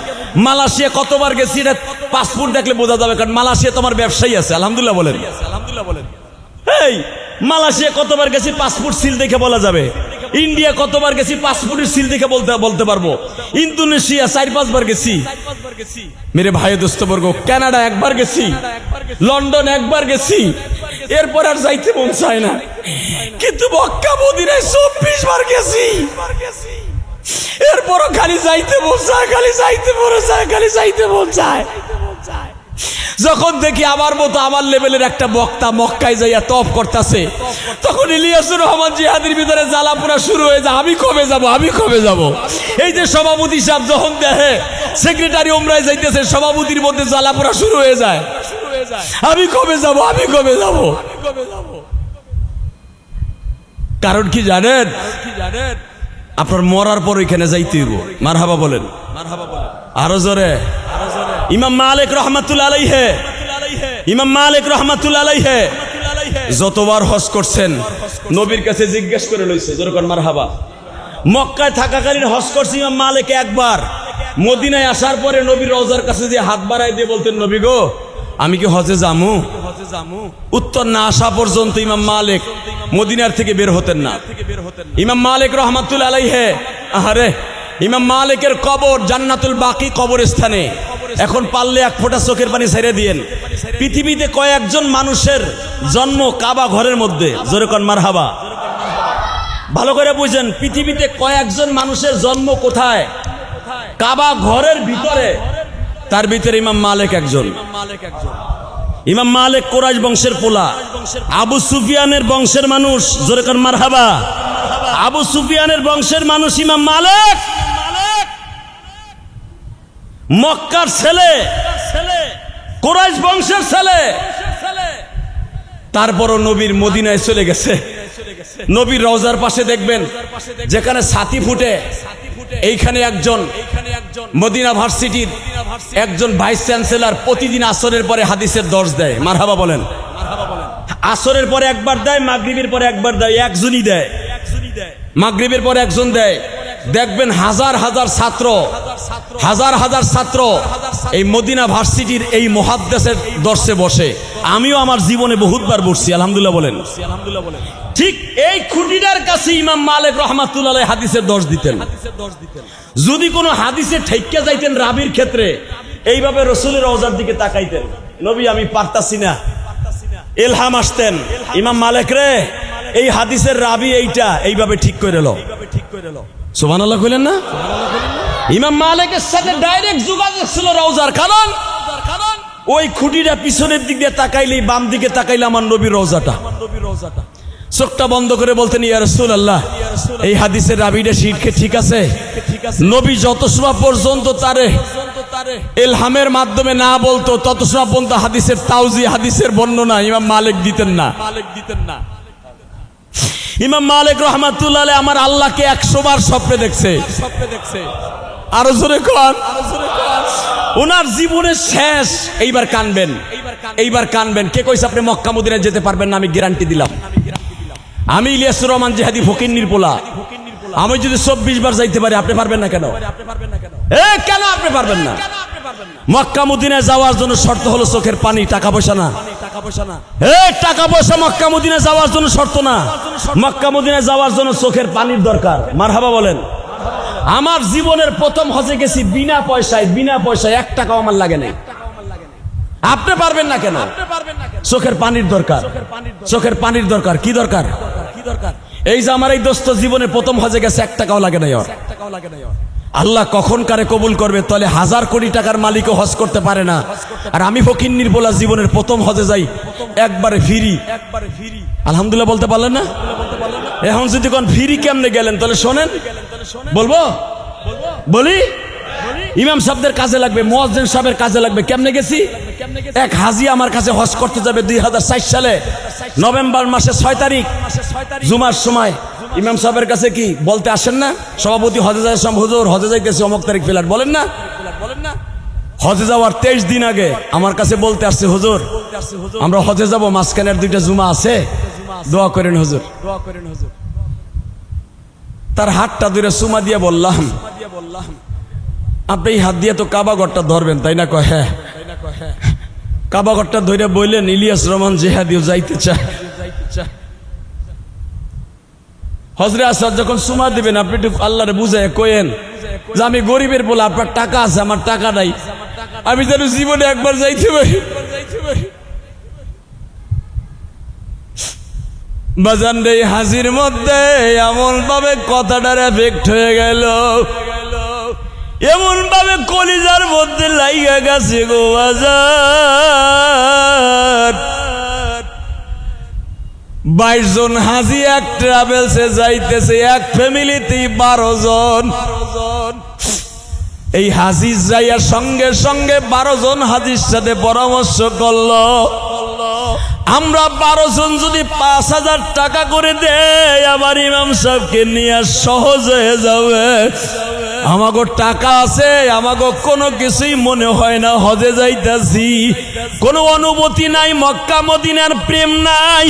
মালয়েশিয়া কতবার গেছি এটা পাসপোর্ট দেখলে বোঝা যাবে, কারণ মালয়েশিয়া তোমার ব্যবসায়ী আছে। আলহামদুলিল্লাহ বলেন, আলহামদুলিল্লাহ বলেন। এই মালয়েশিয়া কতবার গেছি পাসপোর্ট সিল দেখে বলা যাবে। ইন্ডিয়া কতবার গেছি পাসপোর্টের সিল দেখে বলতে পারবো। ইন্দোনেশিয়া 4-5 বার গেছি মেরে ভাই দোস্তবর্গ। কানাডা একবার গেছি, লন্ডন একবার গেছি, এরপর আর যাইতে মন চায় না। কিন্তু মক্কা মদিনায় 24 বার গেছি, এরপরও খালি যাইতে মন চায়, খালি যাইতে মন চায়, খালি যাইতে মন চায়। যখন দেখি আমার মতো আমার লেভেলের একটা বক্তা মক্কায় যাইয়া তপ করতেছে, তখন ইলিয়াসুর রহমান জিহাদির ভিতরে জ্বালাপোড়া শুরু হয়ে যায়। আমি কবে যাব, আমি কবে যাব। এই যে সভাপতি সাহেব যখন দেখে সেক্রেটারি উমরায় যাইতেছে, সভাপতির মধ্যে জ্বালাপোড়া শুরু হয়ে যায়। আমি কবে যাব, আমি কবে যাব। কারণ কি জানেন? আপনার মরার পর ওইখানে যাইতে হইব। মারহাবা বলেন, আরো জোরে। ইমাম মালিক রহমাতুল্লাহ আলাইহি, ইমাম মালিক রহমাতুল্লাহ আলাইহি যতবার হজ করছেন নবীর কাছে জিজ্ঞেস করে লইছে, যেরকম মারহাবা। মক্কায় থাকাকালীন হজ করছে ইমাম মালিক একবার। মদিনায় আসার পরে নবীর রওজার কাছে যে হাত বাড়াই দিয়ে বলতেন, নবী গো আমি কি হজে যামু? উত্তর না আসা পর্যন্ত ইমাম মালিক মদিনার থেকে বের হতেন না। ইমাম মালিক রহমাতুল্লাহ আলাইহি, আরে ইমাম মালিকের কবর জান্নাতুল বাকি কবরস্থানে। এখন পারলে 1 ফোঁটা চোখের পানি ছেড়ে দিয়েন। পৃথিবীতে কয়েকজন মানুষের জন্ম কাবা ঘরের মধ্যে, যেরকম মারহাবা। ভালো করে বুঝেন, পৃথিবীতে কয়েকজন মানুষের জন্ম কোথায়? কাবা ঘরের ভিতরে। তার ভিতরে ইমাম মালিক একজন। ইমাম মালিক কুরাইশ বংশের পোলা, আবু সুফিয়ানের বংশের মানুষ, যেরকম মারহাবা। আবু সুফিয়ানের বংশের মানুষ ইমাম মালিক। মক্কার ছেলে, কুরাইশ বংশের ছেলে। তারপরও নবীর মদিনায় চলে গেছে। নবীর রওজার পাশে দেখবেন যেখানে ছাতি ফুটে, এইখানে একজন মদিনা ভার্সিটির একজন ভাইস চ্যান্সেলর প্রতিদিন আসরের পরে হাদিসের দর্শ দেয়। মারহাবা বলেন। আসরের পরে একবার দেয়, মাগরিবের পরে একবার দেয়, একজনই দেয়। মাগরিবের পরে একজন দেয়। দেখবেন হাজার হাজার ছাত্র, হাজার হাজার ছাত্র এই মদিনা ভার্সিটির এই মুহাদ্দিসের দর্শে বসে। আমিও আমার জীবনে বহুতবার বসছি, আলহামদুলিল্লাহ বলেন। ঠিক এই খুঁটিটার কাছে ইমাম মালিক রহমাতুল্লাহ আলাইহি হাদিসের দর্শ দিতেন। যদি কোনো হাদিসে ঠেক্কা যাইতেন রাবির ক্ষেত্রে, এইভাবে রাসূলের রওজার দিকে তাকাইতেন, নবী আমি পারতাছি না, ইলহাম আসতেন, ইমাম মালিক রে এই হাদিসের রাবি এইটা, এইভাবে ঠিক করে লো। সুবহানাল্লাহ কইলেন না? ইমাম মালিকের সাথে ডাইরেক্ট যোগাযোগ ছিল রওজার। কারণ ওই খুঁটিটা পিছনের দিক দিয়ে তাকাইলেই, বাম দিকে তাকাইলে আমার নবীর রওজাটা। চোখটা বন্ধ করে বলতেন, ইয়া রাসূলুল্লাহ এই হাদিসের রাবিটা ঠিক আছে? নবী যত সময় পর্যন্ত তারে ইলহামের মাধ্যমে না বলতো, তত সময় পর্যন্ত হাদিসের তাওজি, হাদিসের বর্ণনা ইমাম মালিক দিতেন না। ইমাম মালিক রহমাতুল্লাহ আলাইহি আমার আল্লাহকে 100 বার স্বপ্নে দেখছে। আরো জোরে কোন, ওনার জীবনের শেষ। এইবার কানবেন, এইবার কানবেন। কে কইছে আপনি মক্কা মদিনায় যেতে পারবেন না? আমি গ্যারান্টি দিলাম। আমি ইলিয়াসুর রহমান জেহাদি ফকিন্নির পোলা, আমি যদি 24 বার যাইতে পারি, আপনি পারবেন না কেন? কেন আপনি পারবেন না? মক্কা মদিনায় যাওয়ার জন্য শর্ত হলো চোখের পানি, টাকা পয়সা না। টাকা পয়সা মক্কা মদিনায় যাওয়ার জন্য শর্ত না। মক্কা মদিনায় যাওয়ার জন্য চোখের পানির দরকার। মারহাবা বলেন। আমার জীবনের প্রথম হজে গেছি বিনা পয়সায়, বিনা পয়সায় 1 টাকাও আমার লাগে নাই। আপনি পারবেন না কেন? চোখের পানির দরকার, চোখের পানির দরকার। কি দরকার? এই যে আমার এই দোস্ত জীবনে প্রথম হজে গেছে, 1 টাকাও লাগে নাই। আল্লাহ কখন কারে কবুল করবে? তাহলে 1000 কোটি টাকার মালিকও হজ করতে পারে না, আর আমি ফকিন্নির পোলা জীবনের প্রথম হজে যাই একবারে ফ্রি। আলহামদুলিল্লাহ বলতে পারলেন না? এখন যদি কোন ফ্রি কেমনে গেলেন, তাহলে শোনেন, বলবো বলি। ইমাম সাহেবদের কাজে লাগবে, মুয়াজ্জিন সাহেবের কাজে লাগবে। কেমনে গেছি? এক হাজি আমার কাছে হজ করতে যাবে 2004 সালে নভেম্বর মাসে 6 তারিখ জুমার সময়। ইমাম সাহেবের কাছে কি বলতে আসেন না? সভাপতি হজে যায়, হুজুর হজে যাইতেছে অমুক তারিখ ফেলার, বলেন না? হজে যাওয়ার 23 দিন আগে আমার কাছে বলতে আসছে, হুজুর আমরা হজে যাব, মাঝখানের 2টা জুমা আছে, দোয়া করেন হুজুর। তার হাতটা ধরে চুমা দিয়ে বললাম, আপনি এই হাত দিয়ে তো কাবা ঘরটা ধরবেন, তাই না? কয় হ্যাঁ। কাবা ঘরটা ধরে বললেন, ইলিয়াস রহমান জেহাদিও যাইতে চায়। হজরে আসাদ যখন চুমা দিবেন, আপনি একটু আল্লাহরে বুঝায় কয়েন যে আমি গরিবের বলে, আপনার টাকা আছে, আমার টাকা নাই, আমি যেন জীবনে একবার যাইতে পারি। বাজান রে, হাজির মধ্যে এমন ভাবে কথাটার এফেক্ট হয়ে গেল, এমন ভাবে কলিজার মধ্যে লাইগা গেছে গো বাজার। 22 জন হাজি এক ট্রাভেলসে যাইতেছে, এক ফ্যামিলিতেই 12 জন। এই হাজি যাইয়া সঙ্গে সঙ্গে 12 জন হাজির সাথে পরামর্শ করলো, আমরা 12 জন যদি 5000 টাকা করে দেই, আবার ইমাম সাহেবকে নিয়ে সহজ হয়ে যাবে। আমাগো টাকা আছে, আমাগো কোনো কিছুই মনে হয় না হজে যাইতাছি, কোনো অনুভূতি নাই, মক্কা মদিনার প্রেম নাই।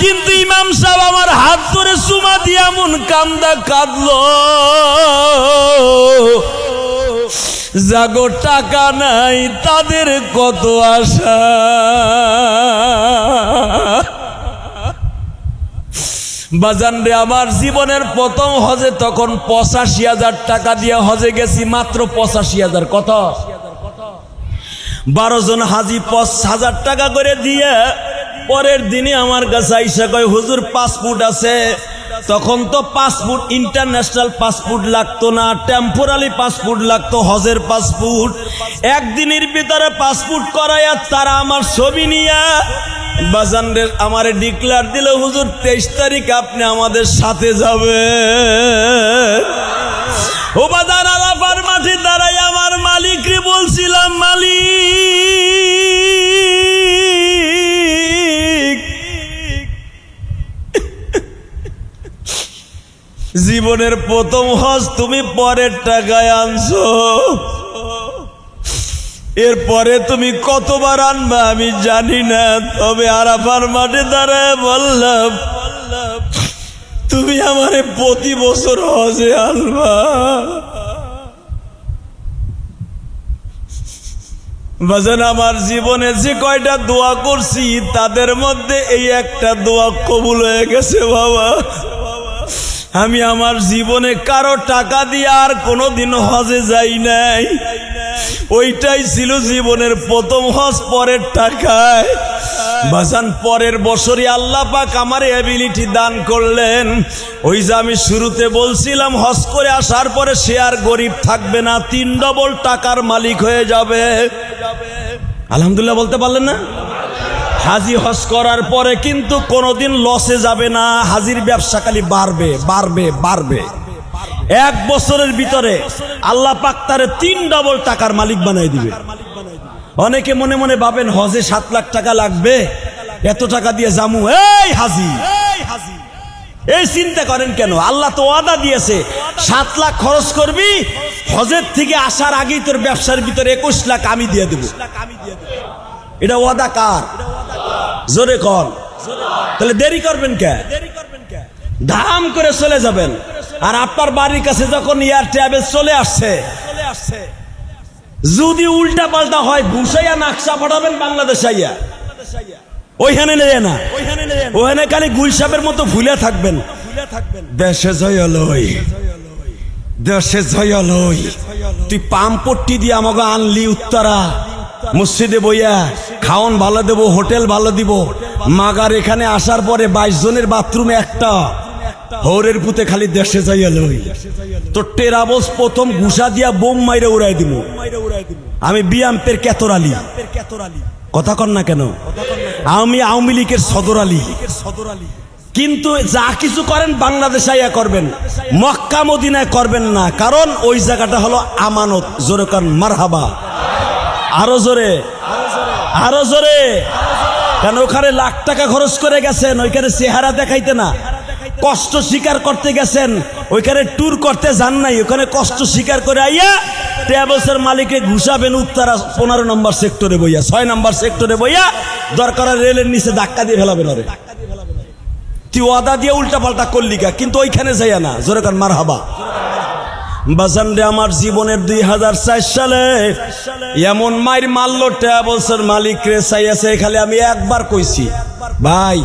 কিন্তু ইমাম সাহেব আমার হাত ধরে চুমা দিয়ে এমন কান্দা কাঁদলো, যাগো টাকা নাই তাদের কত আশা। বাজান রে, আমার জীবনের প্রথম হজে তখন 85,000 টাকা দিয়ে হজে গেছি, মাত্র 85,000। কত? 12 জন হাজি 5,000 টাকা করে দিয়ে পরের দিনে আমার কাছে আইসা কয়, হুজুর পাসপোর্ট আছে? তখন তো পাসপোর্ট ইন্টারন্যাশনাল পাসপোর্ট লাগতো না, টেম্পোরারি পাসপোর্ট লাগতো, হজের পাসপোর্ট। একদিনের ভিতরে পাসপোর্ট করাইয়া তারা আমার ছবি নিয়া বাজানদের আমারে ডিক্লার দিল, হুজুর 23 তারিখ আপনি আমাদের সাথে যাবেন। ও বাজান, আরাফার মাঠে দাঁড়াই আমার মালিকরে বলছিলাম, মালিক, জীবনের প্রথম হজ তুমি পরের টাকায় আনছো, এরপরে তুমি কতবার আনবা আমি জানি না, তবে আরাফার মাঠে দাঁড়ায় বললাম, তুমি আমারে প্রতি বছর হজে আনবা। বাজান, আমার জীবনে যে কয়টা দোয়া করছি তাদের মধ্যে এই একটা দোয়া কবুল হয়ে গেছে বাবা। আমি আমার জীবনে কারো টাকা দিয়ে আর কোনোদিন হজে যাই নাই, ওইটাই ছিল জীবনের প্রথম হজ, পরের টাকায়। বাজান, পরের বছরই আল্লাহ পাক আমার এবিলিটি দান করলেন। ওই যে আমি শুরুতে বলছিলাম, হজ করে আসার পরে সে আর গরিব থাকবে না, 3 ডবল টাকার মালিক হয়ে যাবে। আলহামদুলিল্লাহ বলতে পারলেন না? হাজি হজ করার পরে কিন্তু কোনোদিন লসে যাবে না, হাজির ব্যবসা খালি বাড়বে বাড়বে বাড়বে। 1 বছরের ভিতরে আল্লাহ পাক তারে 3 ডবল টাকার মালিক বানাই দিবে। অনেকে মনে মনে ভাবেন হজে 7 লাখ টাকা লাগবে, এত টাকা দিয়ে জামু। এই হাজি, এই চিন্তা করেন কেন? আল্লাহ তো ওয়াদা দিয়েছে 7 লাখ খরচ করবি, হজের থেকে আসার আগেই তোর ব্যবসার ভিতরে 21 লাখ আমি দিয়ে দেব। এটা ওয়াদা কার? জোরে কর। তাহলে দেরি করবেন কে? ধাম করে চলে যাবেন। আর আপনার বাড়ির কাছে যখন এয়ার ট্রাভেল চলে আসছে, যদি উল্টা পাল্টা হয় ঘুষাইয়া নাকশা পাঠাবেন বাংলাদেশ আইয়া, ওইখানে নেয় না, ওখানে খালি গুলসাপের মতো ভুলে থাকবেন। দেশে জয়লই, দেশে জয়লই। তুই পাম্পট্টি দিয়ে আমাকে আনলি উত্তরা মসজিদে বইয়া, খাওন ভালো দেব, হোটেল ভালো দিব। মাগার এখানে আসার পরে 22 জনের বাথরুমে একটা হৌরের পুতে খালি দেশে যাইয়ালই। তোর টেরাবস প্রথম ঘুষা দিয়া বোম মাইরে উড়াই দিব। আমি বিএমপির কেতর আলী, কথা কন না কেন? আমি আওয়ামী লীগের সদর আলী। কিন্তু যা কিছু করেন বাংলাদেশ আইয়া করবেন, মক্কা মদিনায় করবেন না, কারণ ওই জায়গাটা হলো আমানত। জোরে কন মারহাবা, আরো জোরে, আরো জোরে। কারণ ওখানে লাখ টাকা খরচ করে গেছেন, ওইখানে চেহারা দেখাইতে না, কষ্ট স্বীকার করতে গেছেন। ওইখানে ট্যুর করতে যান নাই, ওখানে কষ্ট স্বীকার করে আইয়া ট্রাভেলসের মালিককে ঘুষাবেন উত্তরা 15 নম্বর সেক্টরে বইয়া, 6 নম্বর সেক্টরে বইয়া, দরকার রেলের নিচে ধাক্কা দিয়ে ফেলাবেন। ওরে তুই ওয়াদা দিয়ে উল্টা পাল্টা করলি কা? কিন্তু ওইখানে যাইয়া না। জোরে কান মারহাবা। বাজান রে, আমার জীবনের 2004 সালে এমন মাইর মারলো ট্রাভেলসের মালিক রে, চাইয়াছে খালি আমি একবার কইছি, ভাই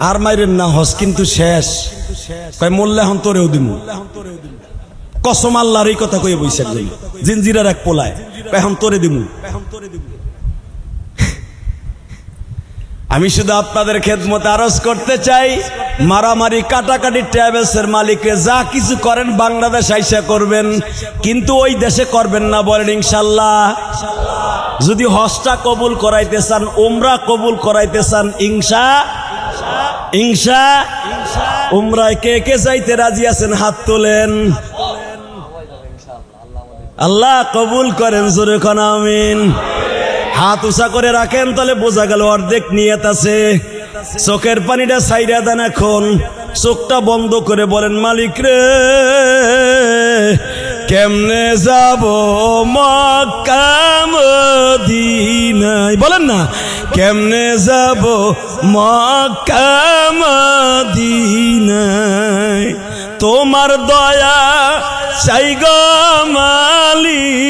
আর মাইরেন না, হজ কিন্তু শেষ। কয় মোল্লা এখন তোরেও দিমু, কসম আল্লাহর এই কথা কয়ে বইছে একজন জিনজিরার এক পোলায়, এখন তোরে দিমু। আমি শুধু আপনাদের খেদমতে আরজ করতে চাই, মারামারি কাটাকাটি ট্রাভেলসের মালিকরে যা কিছু করেন বাংলাদেশ আইসা করবেন, কিন্তু ওই দেশে করবেন না, বলেন ইনশাল্লাহ। যদি হজটা কবুল করাইতে চান, উমরা কবুল করাইতে চান, ইনশা উমরায় কে কে যাইতে রাজি আছেন? হাত তোলেন। আল্লাহ কবুল করেন, জোরে কোন আমিন। হাত উঁচা করে রাখেন, তাহলে বোঝা গেল অর্ধেক নিয়ত আছে। চোখের পানিটা ছাইরা দেন, এখন চোখটা বন্ধ করে বলেন, মালিক রে কেমনে যাব মক্কা মদিনায়? বলেন না, কেমনে যাব মক্কা মদিনায়? তোমার দয়া চাই গো মালিক,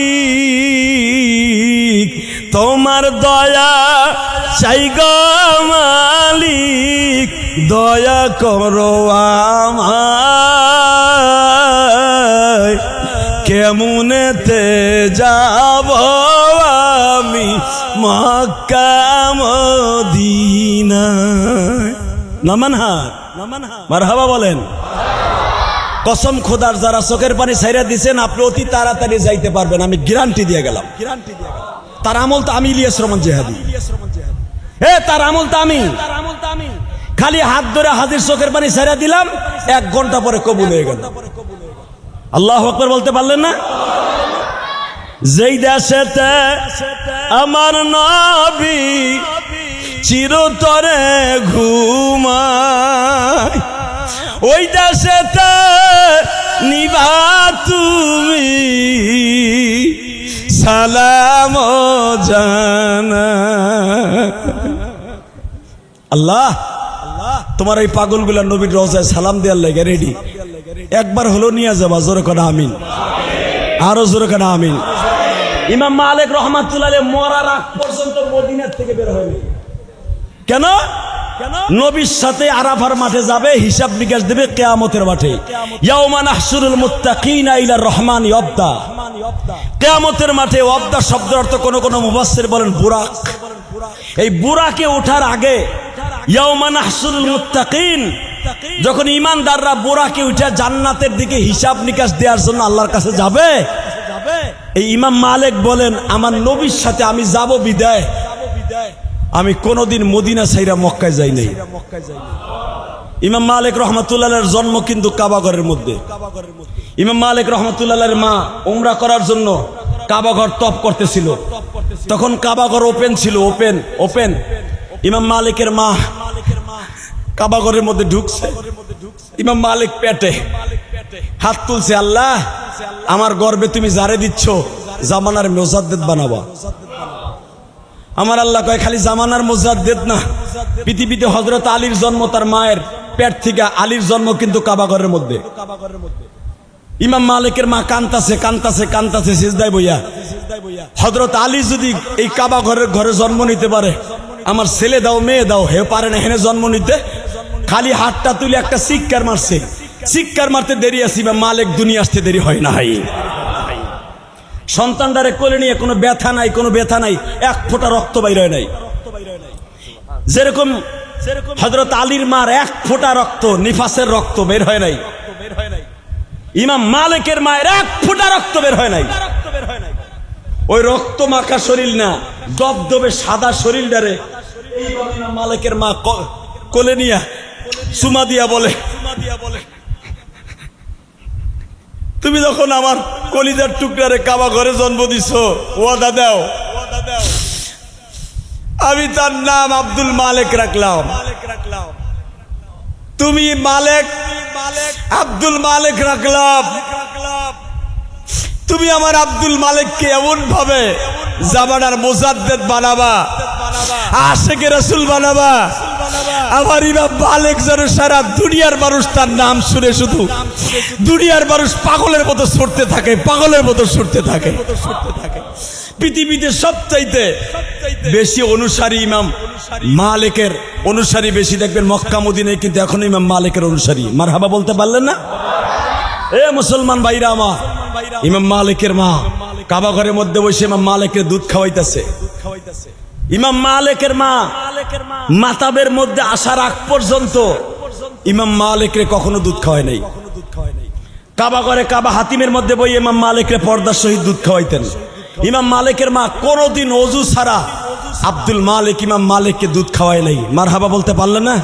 তোমার দয়া চাই গো মালিক, দয়া করো আমায়। কেমনেতে যাব আমি মক্কা মদিনায়? নামানহার মারহাবা বলেন। কসম খোদার, যারা চোখের পানি ছাইরা দিছেন, আপনি অতি তাড়াতাড়ি যাইতে পারবেন, আমি গ্যারান্টি দিয়ে গেলাম। তার আমল তো আমি, ইলিয়াস রহমান জিহাদি, তার আমল তো আমি। খালি হাত ধরে হাজির, চোখের পানি ছাইরা দিলাম, 1 ঘন্টা পরে কবুল হয়ে গেল। আল্লাহু আকবার বলতে পারলেন না? যেই দেশেতে আমার নবী চিরতরে ঘুমায়, ওই দেশেতে নিভা তুমি সালাম জানা। আল্লাহ তোমার এই পাগলগুলা নবীর রওজায় সালাম দেওয়ার লাগে রেডি, একবার হলো নিয়ে যাবা। জোরে কোন আমিন, আরো জোরে কোন আমিন। ইমাম মালিক রহমাতুল্লাহ আলাইহি মরার আগ পর্যন্ত মদিনা থেকে বের হয়নি। কেন? নবীর সাথে আরাফার মাঠে যাবে, হিসাব নিকাশ দেবে কিয়ামতের মাঠে। ইয়াউমা নাহশুরুল মুত্তাকিনা ইলা রহমানি ওয়াবদা। কিয়ামতের মাঠে ওয়াবদা শব্দের অর্থ কোন কোন মুফাসসির বলেন বুরাক। এই বুরাকে ওঠার আগে ইয়াউমা নাহশুরুল মুত্তাকিন, যখন ঈমানদাররা বুরাকে উঠে জান্নাতের দিকে হিসাব নিকাশ দেওয়ার জন্য আল্লাহর কাছে যাবে, এই ইমাম মালিক বলেন, আমার নবীর সাথে আমি যাব বিদায়, আমি কোনদিন মদিনা ছাইরা মক্কায় যাই নাই। ইমাম মালিক রহমাতুল্লাহর জন্ম কিন্তু কাবাঘরের মধ্যে। ইমাম মালিক রহমাতুল্লাহর মা উমরা করার জন্য কাবাঘর তপ করতেছিল, তখন কাবাঘর ওপেন ছিল, ওপেন। ইমাম মালিকের মা কাবাঘরের মধ্যে ঢুকছে, ইমাম মালিক পেটে হাত তুলছে, আল্লাহ আমার গর্বে তুমি যারে দিচ্ছ জামানার মুজাদ্দিদ বানাবা। আমার আল্লাহ কয় খালি জামানার মুজাদ্দিদ না, পৃথিবীতে হযরত আলীর জন্ম তার মায়ের পেট থেকে, আলীর জন্ম কিন্তু কাবা ঘরের মধ্যে। ইমাম মালিকের মা কান্তাছে কান্তাছে কান্তাছে সিজদায় বইয়া, হযরত আলী যদি এই কাবা ঘরে জন্ম নিতে পারে, আমার ছেলে দাও মেয়ে দাও, হে পারে না হেনে জন্ম নিতে। খালি হাতটা তুলে একটা চিৎকার মারছে, চিৎকার মারতে দেরি আছে, ইমাম মালিক দুনিয়া আসতে দেরি হয় না। সন্তানটারে কোলে নিয়ে কোনো ব্যথা নাই, কোনো ব্যথা নাই, এক ফোঁটা রক্ত বাইর হয় নাই। যেরকম হযরত আলীর মার এক ফোঁটা রক্ত, নিফাসের রক্ত বের হয় নাই, ইমাম মালিকের মায়ের এক ফোঁটা রক্ত বের হয় নাই। ওই রক্ত মাখা শরীর না, দবদবে সাদা শরীরটারে ইমাম মালিকের মা কোলে নিয়া চুমা দিয়া বলে, তুমি যখন আমার কলিজার টুকরারে কাবা ঘরে জন্ম দিছো, ওয়াদা দাও আমি তার নাম আব্দুল মালিক রাখলাম। তুমি মালিক আব্দুল মালিক রাখলাম, তুমি আমার আব্দুল মালিককে এমন ভাবে জামানার মুজাদ্দিদ বানাবা, আশিকে রাসূল বানাবা। আমার ইমাম মালিক যেন সারা দুনিয়ার মানুষ তার নাম শুনে শুধু দুনিয়ার মানুষ পাগলের মতো ছুটতে থাকে, পাগলের মতো ছুটতে থাকে। পৃথিবীতে সবচাইতে বেশি অনুসারী ইমাম মালিকের অনুসারী বেশি দেখবেন মক্কা মদিনায়, কিন্তু এখন ইমাম মালিকের অনুসারী। মারহাবা বলতে পারলেন না? এ মুসলমান ভাইরা আমার, ইমাম মালিকের মা কাবা ঘরের মধ্যে বসে ইমাম মালিকের দুধ খাওয়াইতেছে। ইমাম মালিকের মা মাতাবের মধ্যে আসার আগ পর্যন্ত ইমাম মালিকরে কখনো দুধ খাওয়ায় নাই। কাবা ঘরে কাবা হাতিমের মধ্যে বই ইমাম মালিকরে পর্দার সহিত দুধ খাওয়াইতেন। ইমাম মালিকের মা কোনদিন ওযু ছাড়া আব্দুল মালিক ইমাম মালিককে দুধ খাওয়ায় নাই। মারহাবা বলতে পারলেন না?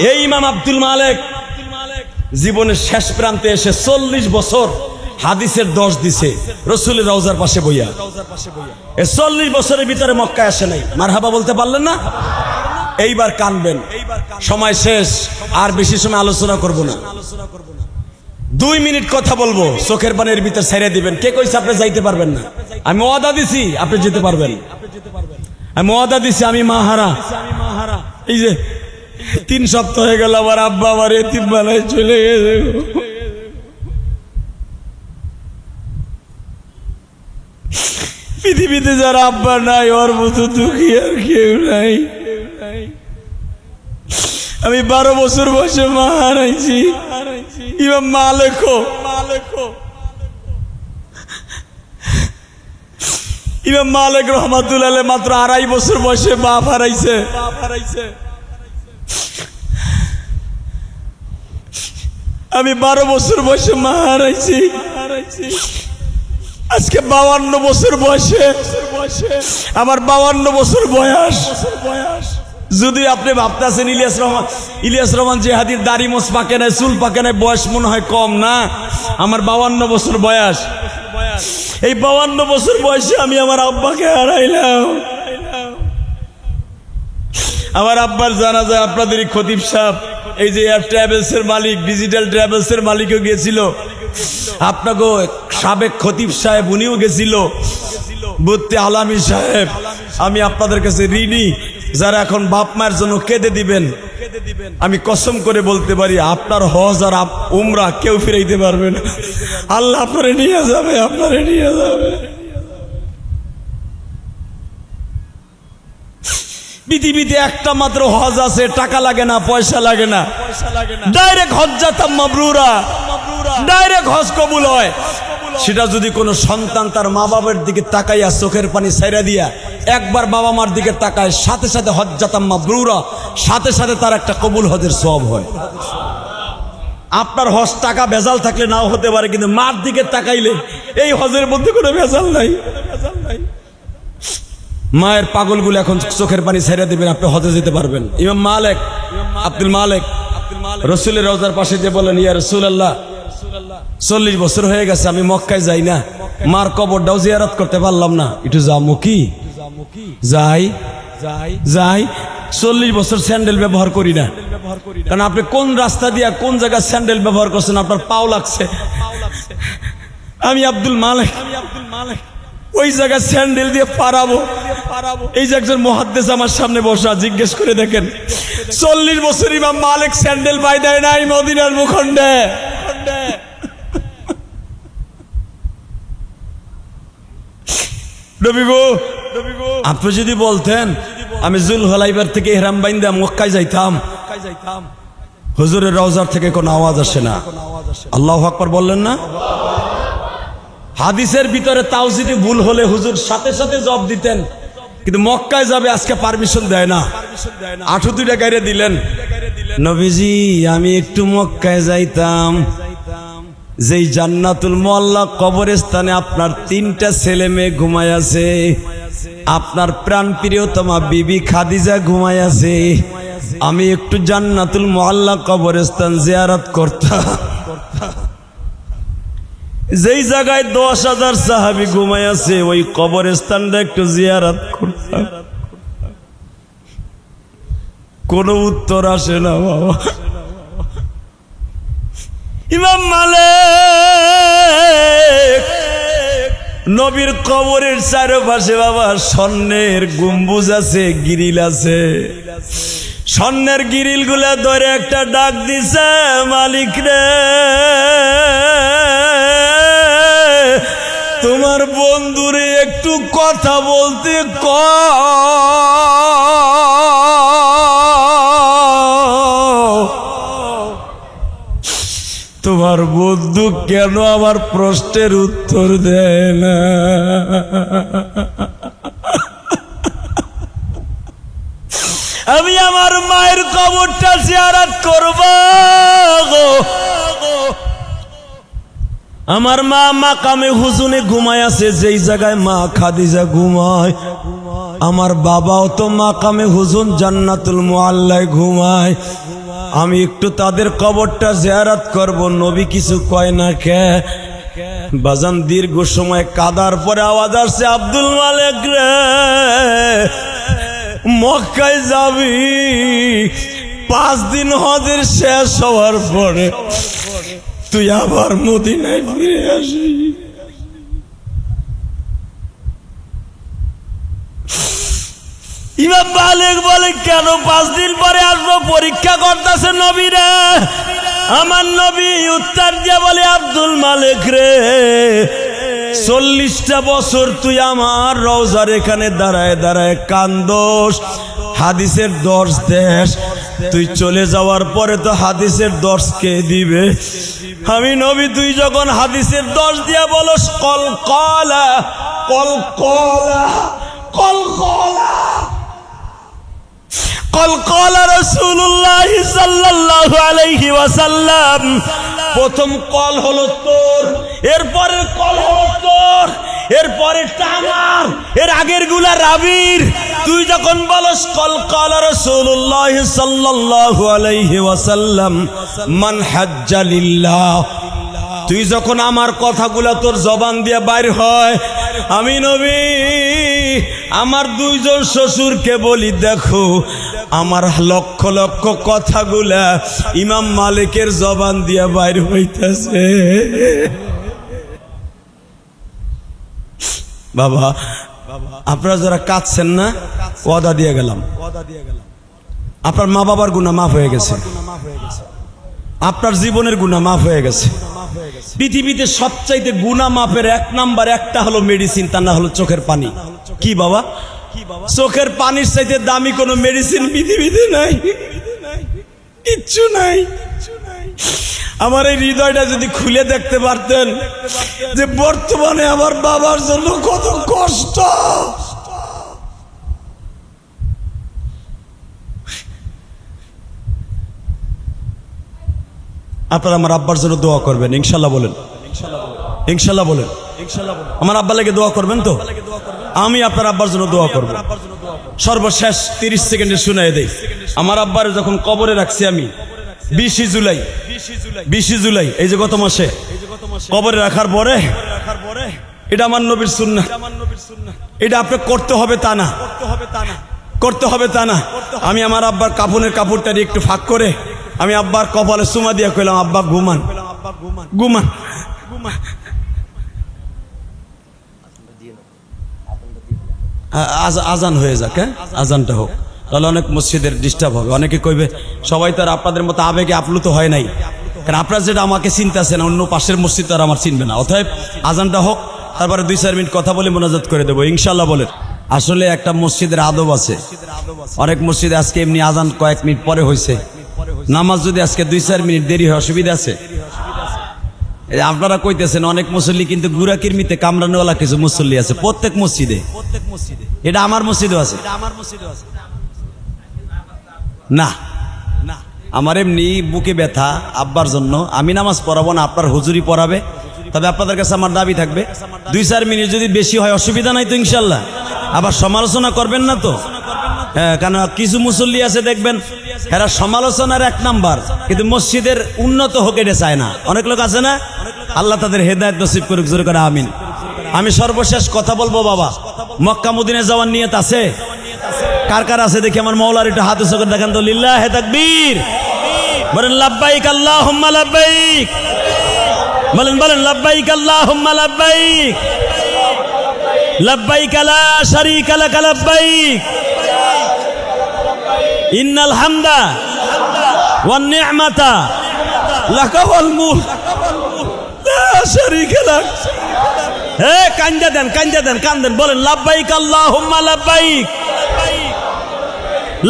এই ইমাম আব্দুল মালিক জীবনের শেষ প্রান্তে এসে 40 বছর হাদিসের 10 দিছে রাসূলের রওজার পাশে বইয়া। এই 40 বছরের ভিতরে মক্কায় আসে নাই। মারহাবা বলতে পারলেন না? এইবার কানবেন, সময় শেষ, আর বেশি সময় আলোচনা করব না। 2 মিনিট কথা বলবো, চোখের পানির ভিতর ছেড়ে দিবেন। কে কইছে আপনি যাইতে পারবেন না? আমি ওয়াদা দিছি আপনি যেতে পারবেন। আমি ওয়াদা দিছি আমি মাহারা। এই যে 3 সপ্তাহ হয়ে গেল আমার আব্বা আমার এতিম বানায় চলে গেছে। পৃথিবীতে যারা আব্বা নাই ওর মতো দুঃখী আর কেউ নাই। আমি 12 বছর বয়সে মা হারাইছি। ইমাম মালিক ইমাম মালিক রহমাতুল্লাহ আলাইহি মাত্র 2.5 বছর বয়সে বাপ হারাইছে। আমি 12 বছর বয়সে মা হারাইছি। আজকে 52 বছর বয়সে আমার 52 বছর বয়স। যদি আপনি ভাবতেছেন ইলিয়াস রহমান জিহাদির দাড়ি মোছ পাকে নাই, চুল পাকে নাই, বয়স মনে হয় কম না। আমার 52 বছর বয়স। এই 52 বছর বয়সে আমি আমার আব্বাকে হারাইলাম। আমার আব্বার জানাজা আপনাদের খতিব সাহেব, এই যে এয়ার ট্রাভেলসের মালিক, ডিজিটাল ট্রাভেলসের মালিকও গেছিল, আপনাকে সাবেক খতিব সাহেব উনিও গেছিল, বুত্তি আলামী সাহেব। আমি আপনাদের কাছে ঋণী, যারা এখন বাপ মায়ের জন্য কেঁদে দিবেন। আমি কসম করে বলতে পারি আপনার হজ আর উমরা কেউ ফিরাইতে পারবে না। আল্লাহ আপনারে নিয়ে যাবে, আপনারে নিয়ে যাবে। পৃথিবীতে একটা মাত্র হজ আছে, টাকা লাগে না, পয়সা লাগে না, ডাইরেক্ট হজ্জাতাম মাবরুরা, ডাইরেক্ট হজ কবুল হয়। সেটা যদি কোনো সন্তান তার মা বাবার দিকে তাকাইয়া চোখের পানি ছাইরা দিয়া একবার বাবা মার দিকে তাকায়, সাথে সাথে হজ্জাতাম মাবরুরা, সাথে সাথে তার একটা কবুল হজের সওয়াব হয়। আপনার হজ টাকা ভেজাল থাকলে নাও হতে পারে, কিন্তু মার দিকে তাকাইলে এই হজের মধ্যে কোনো ভেজাল নাই। মায়ের পাগলগুলো এখন চোখের পানি ছেড়ে দিবেন, আপনি হজে যেতে পারবেন। ইমাম মালিক আব্দুল মালিক রাসূলের রওজার পাশে যে বলেন, ইয়া রাসূলুল্লাহ 40 বছর হয়ে গেছে আমি মক্কায় যাই না, মার কবরটাও জিয়ারত করতে পারলাম না, একটু যাবো কি? যাই 40 বছর স্যান্ডেল ব্যবহার করি না। কারণ আপনি কোন রাস্তা দিয়া কোন জায়গায় স্যান্ডেল ব্যবহার করছেন, আপনার পাও লাগছে। আমি আব্দুল মালিক ওই জায়গায় স্যান্ডেল দিয়ে পারাবো। এই যে একজন মুহাদ্দিস আমার সামনে বসা, জিজ্ঞেস করে দেখেন 40 বছর ইমাম মালিক স্যান্ডেল পাই দেয় নাই মদিনার ভূখণ্ডে। নবী গো, আপনি যদি বলতেন আমি জুলহুলাইফার থেকে ইহরাম বাইন্দা মক্কায় যাইতাম, হুজুরের রওজার থেকে কোনো আওয়াজ আসে না। আল্লাহু আকবার বললেন না? হাদিসের ভিতরে তাও যদি ভুল হলে হুজুর সাথে সাথে জবাব দিতেন, কিন্তু মক্কায় যাবে আজকে পারমিশন দেয় না। 8 গাইরে দিলেন, নবীজি আমি একটু মক্কায় যাইতাম, যেই জান্নাতুল মুআল্লা কবরস্থানে আপনার 3টা ছেলে মেয়ে ঘুমায় আছে, আপনার প্রাণ প্রিয়তমা বিবি খাদিজা ঘুমায় আছে, আমি একটু জান্নাতুল মুআল্লা কবরস্থান জিয়ারত করতাম। যেই জায়গায় 10,000 সাহাবী ঘুমায় আছে ওই কবরস্থানটা একটু জিয়ারত করতাম। কোনো উত্তর আসে না বাবা। ইমাম মালিক নবীর কবরের চারপাশে বাবা স্বর্ণের গম্বুজ আছে, গ্রিল আছে। স্বর্ণের গ্রিল গুলা ধরে একটা ডাক দিছে, মালিক রে তোমার বন্ধুরে একটু কথা বলতে তোমার বন্ধু কেন আমার প্রশ্নের উত্তর দেয় না? আমি আমার মায়ের কবরটা জিয়ারত করব। আমার মা মাকামে হুজুনে ঘুমায় আছে, যেই জায়গায় মা খাদিজা ঘুমায়। আমার বাবাও তো মাকামে হুজুন জান্নাতুল মুআল্লায় ঘুমায়। আমি একটু তাদের কবরটা জিয়ারত করব। নবী কিছু কয় না কে? বাজান দীর্ঘ সময় কাদার পরে আওয়াজ আসছে, আব্দুল মালিক রে মক্কায় যাবি, 5 দিন হজের শেষ হওয়ার পরে তুই আবার মদিনায় ফিরে আসি। ইমাম মালিক বলে কেন 5 দিন পরে আসবো? পরীক্ষা করতেছে নবী রে। আমার নবী উত্তর দিয়ে বলে, আব্দুল মালিক রে 40টা বছর তুই আমার রওজার এখানে দাঁড়ায় দাঁড়ায় কান্দোস, হাদিসের দর্শ দেশ। তুই চলে যাওয়ার পরে তো হাদিসের দর্শ কে দিবে? আমি নবী তুই যখন হাদিসের দর্শ দিয়া বলস কল কলা কল কলা কল কলা কল কলা রাসূলুল্লাহ সাল্লাল্লাহু আলাইহি ওয়াসাল্লাম, প্রথম কল হলো তোর, এরপরে কল হলো তোর, এরপরে টামার, এর আগের গুলা রাবির। তুই যখন বলস কল কলা রাসূলুল্লাহ সাল্লাল্লাহু আলাইহি ওয়াসাল্লাম মান হাজ্জা লিল্লাহ, তুই যখন আমার কথাগুলা তোর জবান দিয়ে বাইর হয়, আমি নবী আমার 2 জন শ্বশুরকে বলি, দেখো আমার লক্ষ লক্ষ কথাগুলা ইমাম মালিকের জবান দিয়ে বাইর হইতেছে। বাবা আপনারা যারা কাঁদছেন না, ওয়াদা দিয়ে গেলাম, আপনার মা বাবার গুনাহ মাফ হয়ে গেছে, আপনার জীবনের গুনাহ মাফ হয়ে গেছে। পৃথিবীতে সবচাইতে গুনাহ মাফের 1 নাম্বার একটা হলো মেডিসিন, তা না হলো চোখের পানি। কি বাবা? চোখের পানির চাইতে দামি কোনো মেডিসিন পৃথিবীতে নাই, কিচ্ছু নাই। আমার এই হৃদয়টা যদি খুলে দেখতে পারতেন যে বর্তমানে আমার বাবার জন্য কত কষ্ট। আপনারা আমার আব্বার জন্য দোয়া করবেন ইনশাল্লাহ বলেন, ইনশাল্লাহ বলেন, আমার আব্বা লাগে দোয়া করবেন তো? আমি আপনার আব্বার জন্য দোয়া করব। সর্বশেষ 30 সেকেন্ডে শুনাই দেই, আমার আব্বার যখন কবরে রাখছি আমি 20 জুলাই এই যে গত মাসে কবরে রাখার পরে, এটা আমার নবীর সুন্নাহ, এটা আপনি করতে হবে তা না, করতে হবে তা না। আমি আমার আব্বার কাফনের কাপড়টা একটু ফাঁক করে আমি আব্বার কপালে চুমা দিয়া কইলাম, আব্বা ঘুমান ঘুমান ঘুমান। আজান হয়ে যাক, হ্যাঁ আজানটা হোক, তাহলে অনেক মসজিদের ডিস্টার্ব হবে। অনেকে কইবে সবাই তো আর আপনাদের মতো আবেগে আপ্লুত হয় নাই, কারণ আপনারা যেটা আমাকে চিনতেছেন অন্য পাশের মসজিদ তো আর আমার চিনবে না। অতএব আজানটা হোক, তারপরে 2-4 মিনিট কথা বলে মোনাজাত করে দেবো ইনশাল্লাহ। বলেন, আসলে একটা মসজিদের আদব আছে। অনেক মসজিদে আজকে এমনি আজান কয়েক মিনিট পরে হয়েছে, নামাজ যদি আজকে 2-4 মিনিট দেরি হয় অসুবিধা আছে? আপনারা কইতেছেন অনেক মুসল্লি, কিন্তু গুড়া কিরমিতে কামরানোওয়ালা কিছু মুসল্লি আছে প্রত্যেক মসজিদে। এটা আমার মসজিদও আছে না। আমার এমনি বুকে ব্যথা, আব্বার জন্য আমি নামাজ পড়াবো না, আপনার হুজুরি পড়াবে। তবে আপনাদের কাছে আমার দাবি থাকবে 2-4 মিনিট যদি বেশি হয় অসুবিধা নাই তো ইনশাল্লাহ। আবার সমালোচনা করবেন না তো, হ্যাঁ, কারণ কিছু মুসল্লি আছে দেখবেন এরা সমালোচনার 1 নাম্বার, কিন্তু মসজিদের উন্নত হোক এটা চায় না। অনেক লোক আছে না, আল্লাহ তাদের হেদায়েত নসিব করুক, জোরে করে আমিন। আমি সর্বশেষ কথা বলবো, বাবা মক্কা মদিনা যাওয়ার নিয়ত আছে? কার কার আছে দেখি আমার মওলার একটু হাত উঁচু করে দেখান তো। লিল্লাহে তাকবীর, বলেন লাব্বাইক আল্লাহুম্মা লাব্বাইক, বলেন বলেন লাব্বাইক আল্লাহুম্মা লাব্বাইক, লাব্বাইক লা শারীকা লাক লাব্বাইক, ইন্নাল হামদা ওয়ান নি'মাতা লাকা ওয়াল মুলক লা শারীকা লাক। হে কান্দা দেন, কান্দেন, বলেন লাব্বাইক আল্লাহুম্মা লাব্বাইক,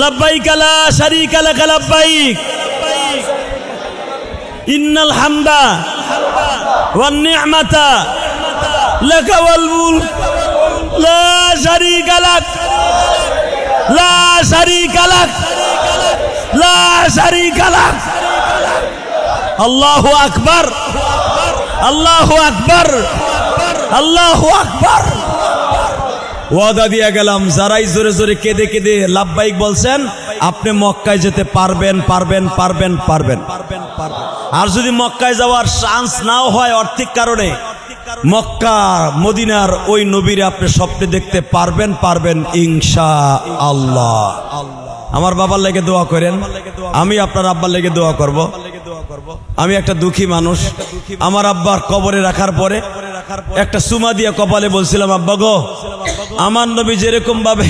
লাব্বাইক লা শারীকা লাক লাব্বাইক, ইন্নাল হামদা ওয়ান নি'মাতা লাকা ওয়াল মুলক লা শারীকা লাক, লা শারীকা লাক, লা শারীকা লাক। আল্লাহু আকবার, আল্লাহু আকবার, আল্লাহু আকবার। ওয়াদা দিয়ে গেলাম, যারাই জোরে জোরে কেঁদে কেঁদে লাব্বাইক বলছেন, আপনি মক্কায় যেতে পারবেন। আর যদি মক্কায় যাওয়ার চান্স নাও হয় আর্থিক কারণে, মক্কা মদিনার ওই নবীরে আপনি স্বপ্নে দেখতে পারবেন ইনশাআল্লাহ। আমার বাবার লেগে দোয়া করেন, আমি আপনার আব্বার লেগে দোয়া করব। আমি একটা দুঃখী মানুষ, আমার আব্বার কবরে রাখার পরে একটা সুমা দিয়ে কপালে বলছিলাম, আব্বা গো, আমার নবী যেরকম ভাবে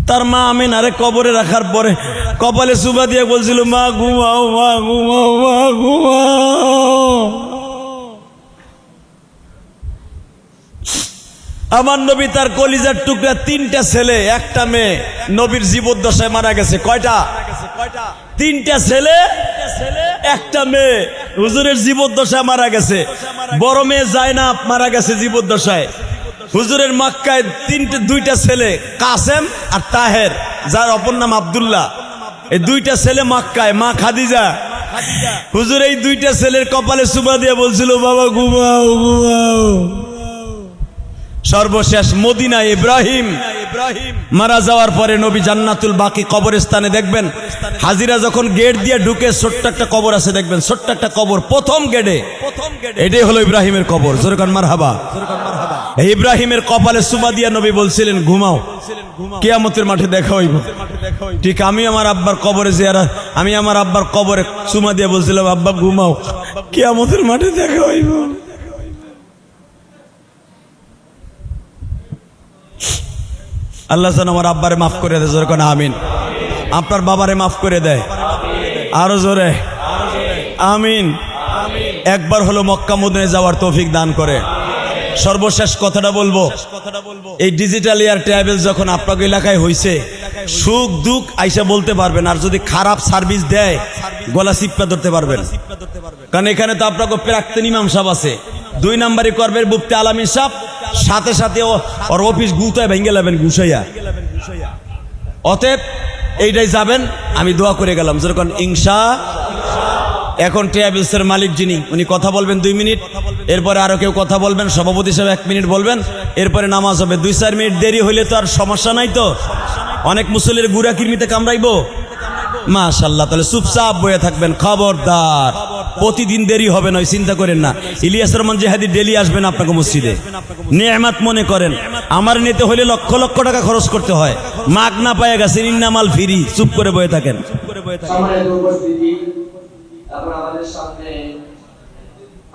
তার মা আমিনারে কবরে রাখার পরে কপালে সুমা দিয়ে বলছিল, মা ঘুমাও, মা ঘুমাও, মা ঘুমাও। আমার নবী তার কলিজার টুকরা 3টা ছেলে 1টা মেয়ে নবীর জীবদ্দশায় মারা গেছে। কয়টা? 3টা ছেলে 1টা মেয়ে হুজুরের জীবদ্দশায় মারা গেছে। বড় মেয়ে জায়নাব মারা গেছে জীবদ্দশায়। হুজুরের মক্কায় 2টা ছেলে কাসেম আর তাহের, যার অপর নাম আব্দুল্লাহ, এই 2টা ছেলে মক্কায়, মা খাদিজা। হুজুর এই 2টা ছেলের কপালে চুমা দিয়ে বলছিল, বাবা ঘুমাও, ঘুমাও। সর্বশেষ মদিনায় ইব্রাহিম মারা যাওয়ার পরে নবী জান্নাতুল বাকি কবরস্থানে দেখবেন, হাজিরা যখন গেট দিয়ে ঢুকে ছোট্ট একটা কবর আছে দেখবেন, ছোট্ট একটা কবর প্রথম গেটে, এটাই হলো ইব্রাহিমের কবর। জোরে কান মারহাবা। এই ইব্রাহিমের কপালে চুমা দিয়া নবী বলছিলেন, ঘুমাও, কিয়ামতের মাঠে দেখা হইব। ঠিক আমি আমার আব্বার কবরে আমি আমার আব্বার কবরে চুমা দিয়ে বলছিলাম, আব্বা ঘুমাও, কিয়ামতের মাঠে দেখা হইব। আল্লাহ যেন আমার আব্বারে মাফ করে দেয়, জোরে কোন আমিন। আপনার বাবারে মাফ করে দেয়, আরো জোরে আমিন। একবার হলো মক্কা মদিনায় যাওয়ার তৌফিক দান করে। সর্বশেষ কথাটা বলবো, এই ডিজিটাল এয়ার ট্রাভেল যখন আপনাকে এলাকায় হয়েছে, সুখ দুঃখ আইসা বলতে পারবেন, আর যদি খারাপ সার্ভিস দেয় গলা চিপা ধরতে পারবেন। কারণ এখানে তো আপনাকে প্রাক্তন ইমাম সাহেব আছে, 2 নাম্বারই করবেন মুফতি আলামিন সাহেব, সাথে সাথে ওর অফিস গুতায় ভেঙে যাবেন গুছাইয়া। অতএব এইটাই যাবেন, আমি দোয়া করে গেলাম যেরকম ইনশা। এখন ট্রাভেলসের মালিক যিনি, উনি কথা বলবেন 2 মিনিট, এরপরে আরো কেউ কথা বলবেন, সভাপতি সাহেব 1 মিনিট বলবেন, এরপরে নামাজ হবে। 2-4 মিনিট দেরি হইলে তো আর সমস্যা নাই তো, অনেক মুসল্লির গুড়া কিরমিতে কামড়াইবো, মাশাআল্লাহ। তাহলে চুপচাপ বয়ে থাকবেন, খবরদার। প্রতিদিন দেরি হবে না, চিন্তা করেন না। ইলিয়াস রহমান জিহাদি ডেলি আসবেন আপনাকে মসজিদে, নেয়ামত মনে করেন। আমার নিতে হলে লক্ষ লক্ষ টাকা খরচ করতে হয়, মাগ না পায়ে গেছে, ইন্নামাল ফিরি। চুপ করে বয়ে থাকেন।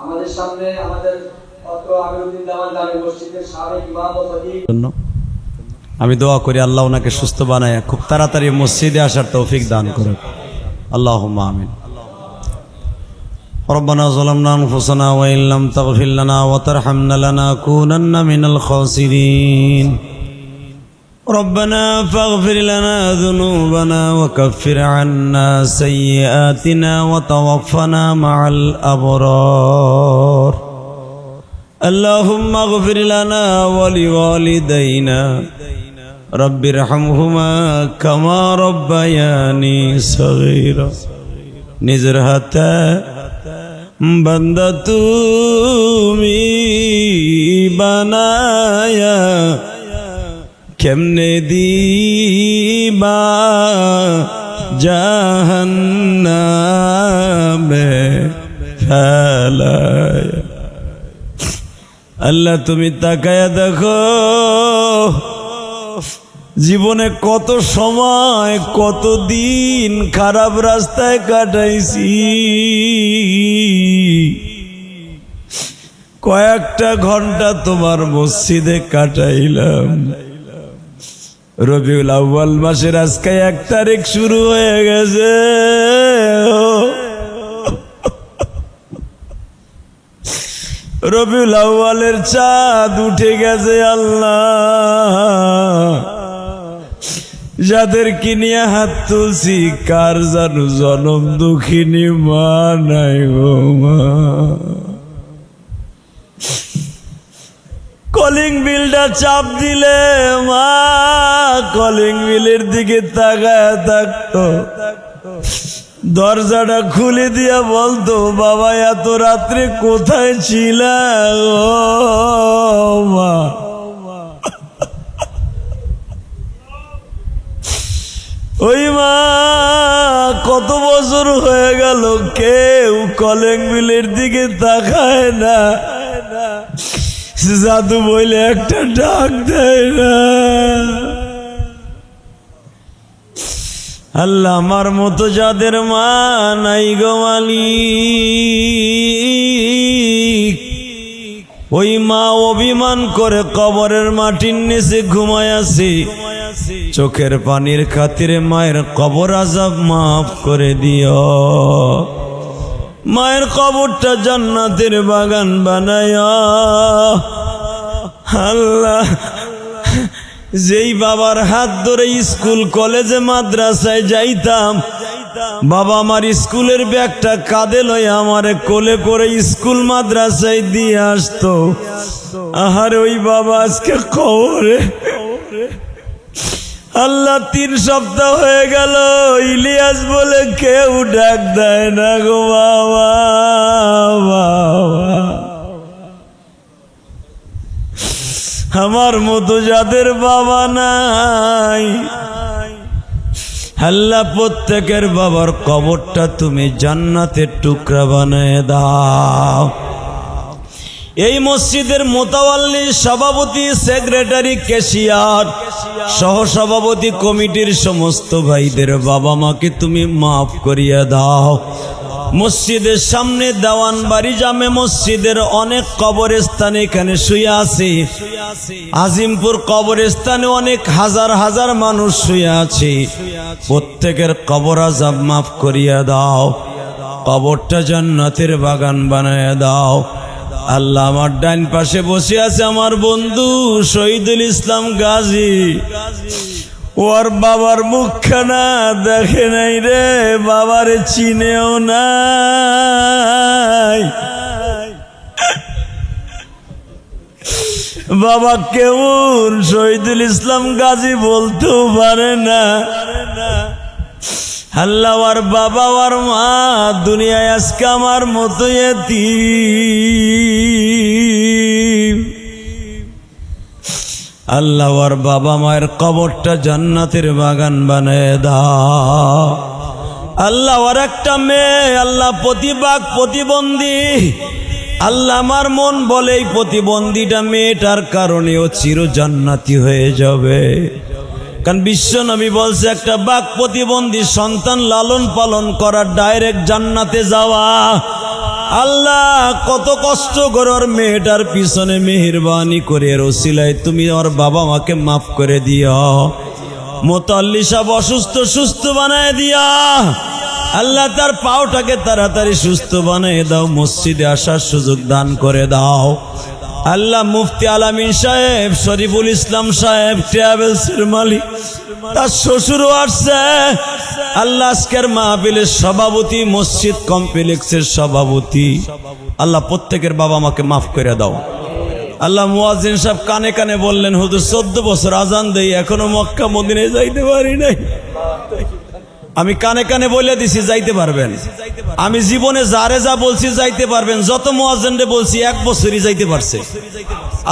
আমাদের সামনে আমাদের আমি দোয়া করি আল্লাহ ওনাকে সুস্থ বানায় খুব তাড়াতাড়ি মসজিদে আসার তৌফিক দান করুন। আল্লাহুম্মা আমিন। ربنا ظلمنا أنفسنا وإن لم تغفر لنا وترحمنا لنكونن من الخاسرين ربنا فاغفر لنا ذنوبنا وكفر عنا سيئاتنا وتوفنا مع الأبرار اللهم اغفر لنا ولوالدينا رب ارحمهما كما ربياني صغيرا নিজের হাতে বান্দা তুমি বানায়া কেমনে দিবা জাহান্নামে ফেলায়া আল্লাহ তুমি তাকায়া দেখো জীবনে কত সময় কত দিন খারাপ রাস্তায় কাটাইছি কয়েকটা ঘন্টা তোমার মসজিদে কাটাইলাম রবিউল আউয়াল মাসের আজকে 1 তারিখ শুরু হয়ে গেছে রবিউল আউয়ালের চাঁদ উঠে গেছে আল্লাহ যাদেরকে নিয়ে হাত তুলছি কার জানু জনম দুঃখিনী মা নাই গো মা কলিং বিলটা চাপ দিলে মা কলিং বিলের দিকে তাকায় থাকতো দরজাটা খুলে দিয়া বলতো বাবা এত রাত্রে কোথায় ছিলা ও মা ওই মা কত বছর হয়ে গেল কেউ কলিং বিলের দিকে তাকায় না জাদু বলে একটা ডাক দেয় না আল্লাহ আমার মতো যাদের মা নাই গো মালিক ওই মা অভিমান করে কবরের মাটির নিচে ঘুমায় আছে চোখের পানির খাতিরে মায়ের কবর আযাব মাফ করে দিও মায়ের কবরটা জান্নাতের বাগান বানায় আল্লাহ যেই বাবার হাত ধরে স্কুল কলেজে মাদ্রাসায় যাইতাম বাবা আমার স্কুলের ব্যাগটা কাঁধে লয়ে আমারে কোলে করে স্কুল মাদ্রাসায় দিয়ে আসতো আহার ওই বাবা আজকে কবরে আল্লাহ 3 সপ্তাহ হয়ে গেল ইলিয়াস বলে কেউ ডাক দেয় না গো বাবা আমার মতো যাদের বাবা নাই আল্লাহ প্রত্যেকের বাবার কবরটা তুমি জান্নাতের টুকরা বানায় দাও এই মসজিদের মোতাওয়াল্লি সভাপতি সেক্রেটারি ক্যাশিয়ার সহ সভাপতি কমিটির সমস্ত ভাইদের বাবা মাকে তুমি মাফ করিয়া দাও মসজিদের সামনে দেওয়ান বাড়ি জামে মসজিদের অনেক কবরস্থান এখানে শুয়ে আছে আজিমপুর কবরস্থানে অনেক হাজার হাজার মানুষ শুয়ে আছে প্রত্যেকের কবর আযাব মাফ করিয়া দাও কবরটা জান্নাতের বাগান বানায় দাও আল্লাহ আমার ডান পাশে বসে আছে আমার বন্ধু শহীদুল ইসলাম গাজী ওর বাবার মুখখানা দেখে নাই রে বাবারে চিনেও নাই বাবা কেমন শহীদুল ইসলাম গাজী বলতেও পারে না আল্লাহ আর বাবা আর মা দুনিয়ায় আজকে আমার মতো এতিম আল্লাহ আর বাবা মায়ের কবরটা জান্নাতের বাগান বানায় দাও আল্লাহ আর একটা মেয়ে আল্লাহ প্রতিবাক প্রতিবন্ধী আল্লাহ আমার মন বলে এই প্রতিবন্ধীটা মেয়েটার কারণে ও চির জান্নাতি হয়ে যাবে কারণ বিশ্ব নবী বলছে একটা বাক প্রতিবন্ধী সন্তান লালন পালন করা ডাইরেক্ট জান্নাতে যাওয়া আল্লাহ কত কষ্ট করে ওর মেয়েটার পিছনে মেহেরবানি করে রসিলায় তুমি ওর বাবা মাকে মাফ করে দিও। মোতাল্লি সাহেব অসুস্থ সুস্থ বানায় দিয়া আল্লাহ তার পাওটাকে তাড়াতাড়ি সুস্থ বানিয়ে দাও, মসজিদে আসার সুযোগ দান করে দাও। আল্লাহ মুফতি আলামিন সাহেব, শরীফুল ইসলাম সাহেব ট্রাভেলসের মালিক, তার শ্বশুরও আসছে। আল্লাহ আজকের মাহফিলের সভাপতি, মসজিদ কমপ্লেক্সের সভাপতি, আল্লাহ প্রত্যেকের বাবা মাকে মাফ করে দাও। আল্লাহ মুয়াজ্জিন সাহেব কানে কানে বললেন, হুজুর 14 বছর আজান দেই এখনো মক্কা মদিনায় যাইতে পারি নাই। আমি কানে কানে বলে দিছি যাইতে পারবেন। আমি জীবনে যারে যা বলছি যাইতে পারবেন, যত মুয়াজ্জিনরে বলছি 1 বছরই যাইতে পারছে।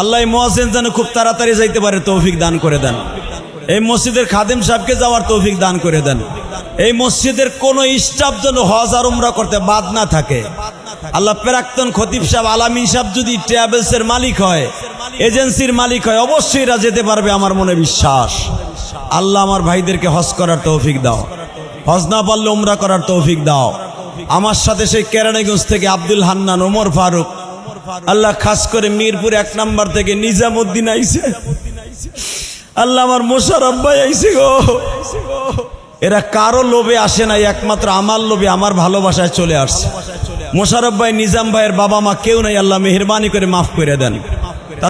আল্লাহ মুয়াজ্জিন যেন খুব তাড়াতাড়ি যাইতে পারে তৌফিক দান করে দেন। এই মসজিদের খাদেম সাহেবকে যাওয়ার তৌফিক দান করে দেন। এই মসজিদের কোন স্টাফ যেন হজ আর উমরা করতে বাদ না থাকে। আল্লাহ প্রাক্তন খতিব সাহেব আলামিন সাহেব যদি ট্রাভেলসের মালিক হয়, এজেন্সির মালিক হয়, অবশ্যই এরা যেতে পারবে আমার মনে বিশ্বাস। আল্লাহ আমার ভাইদেরকে হজ করার তৌফিক দাও, হজ না পারলে উমরা করার তৌফিক দাও। আমার সাথে সেই কেরানীগঞ্জ থেকে আব্দুল হান্নান, ওমর ফারুক, আল্লাহ খাস করে মিরপুর 1 নম্বর থেকে নিজামুদ্দিন আইছে। আল্লাহ আমার মোশাররফ ভাই আইছে গো। এরা কারো লোভে আসে নাই, একমাত্র আমার লোভে, আমার ভালোবাসায় চলে আসছে। মোশাররফ ভাই, নিজাম ভাইয়ের বাবা মা কেউ নাই, আল্লাহ মেহেরবানি করে মাফ করে দেন।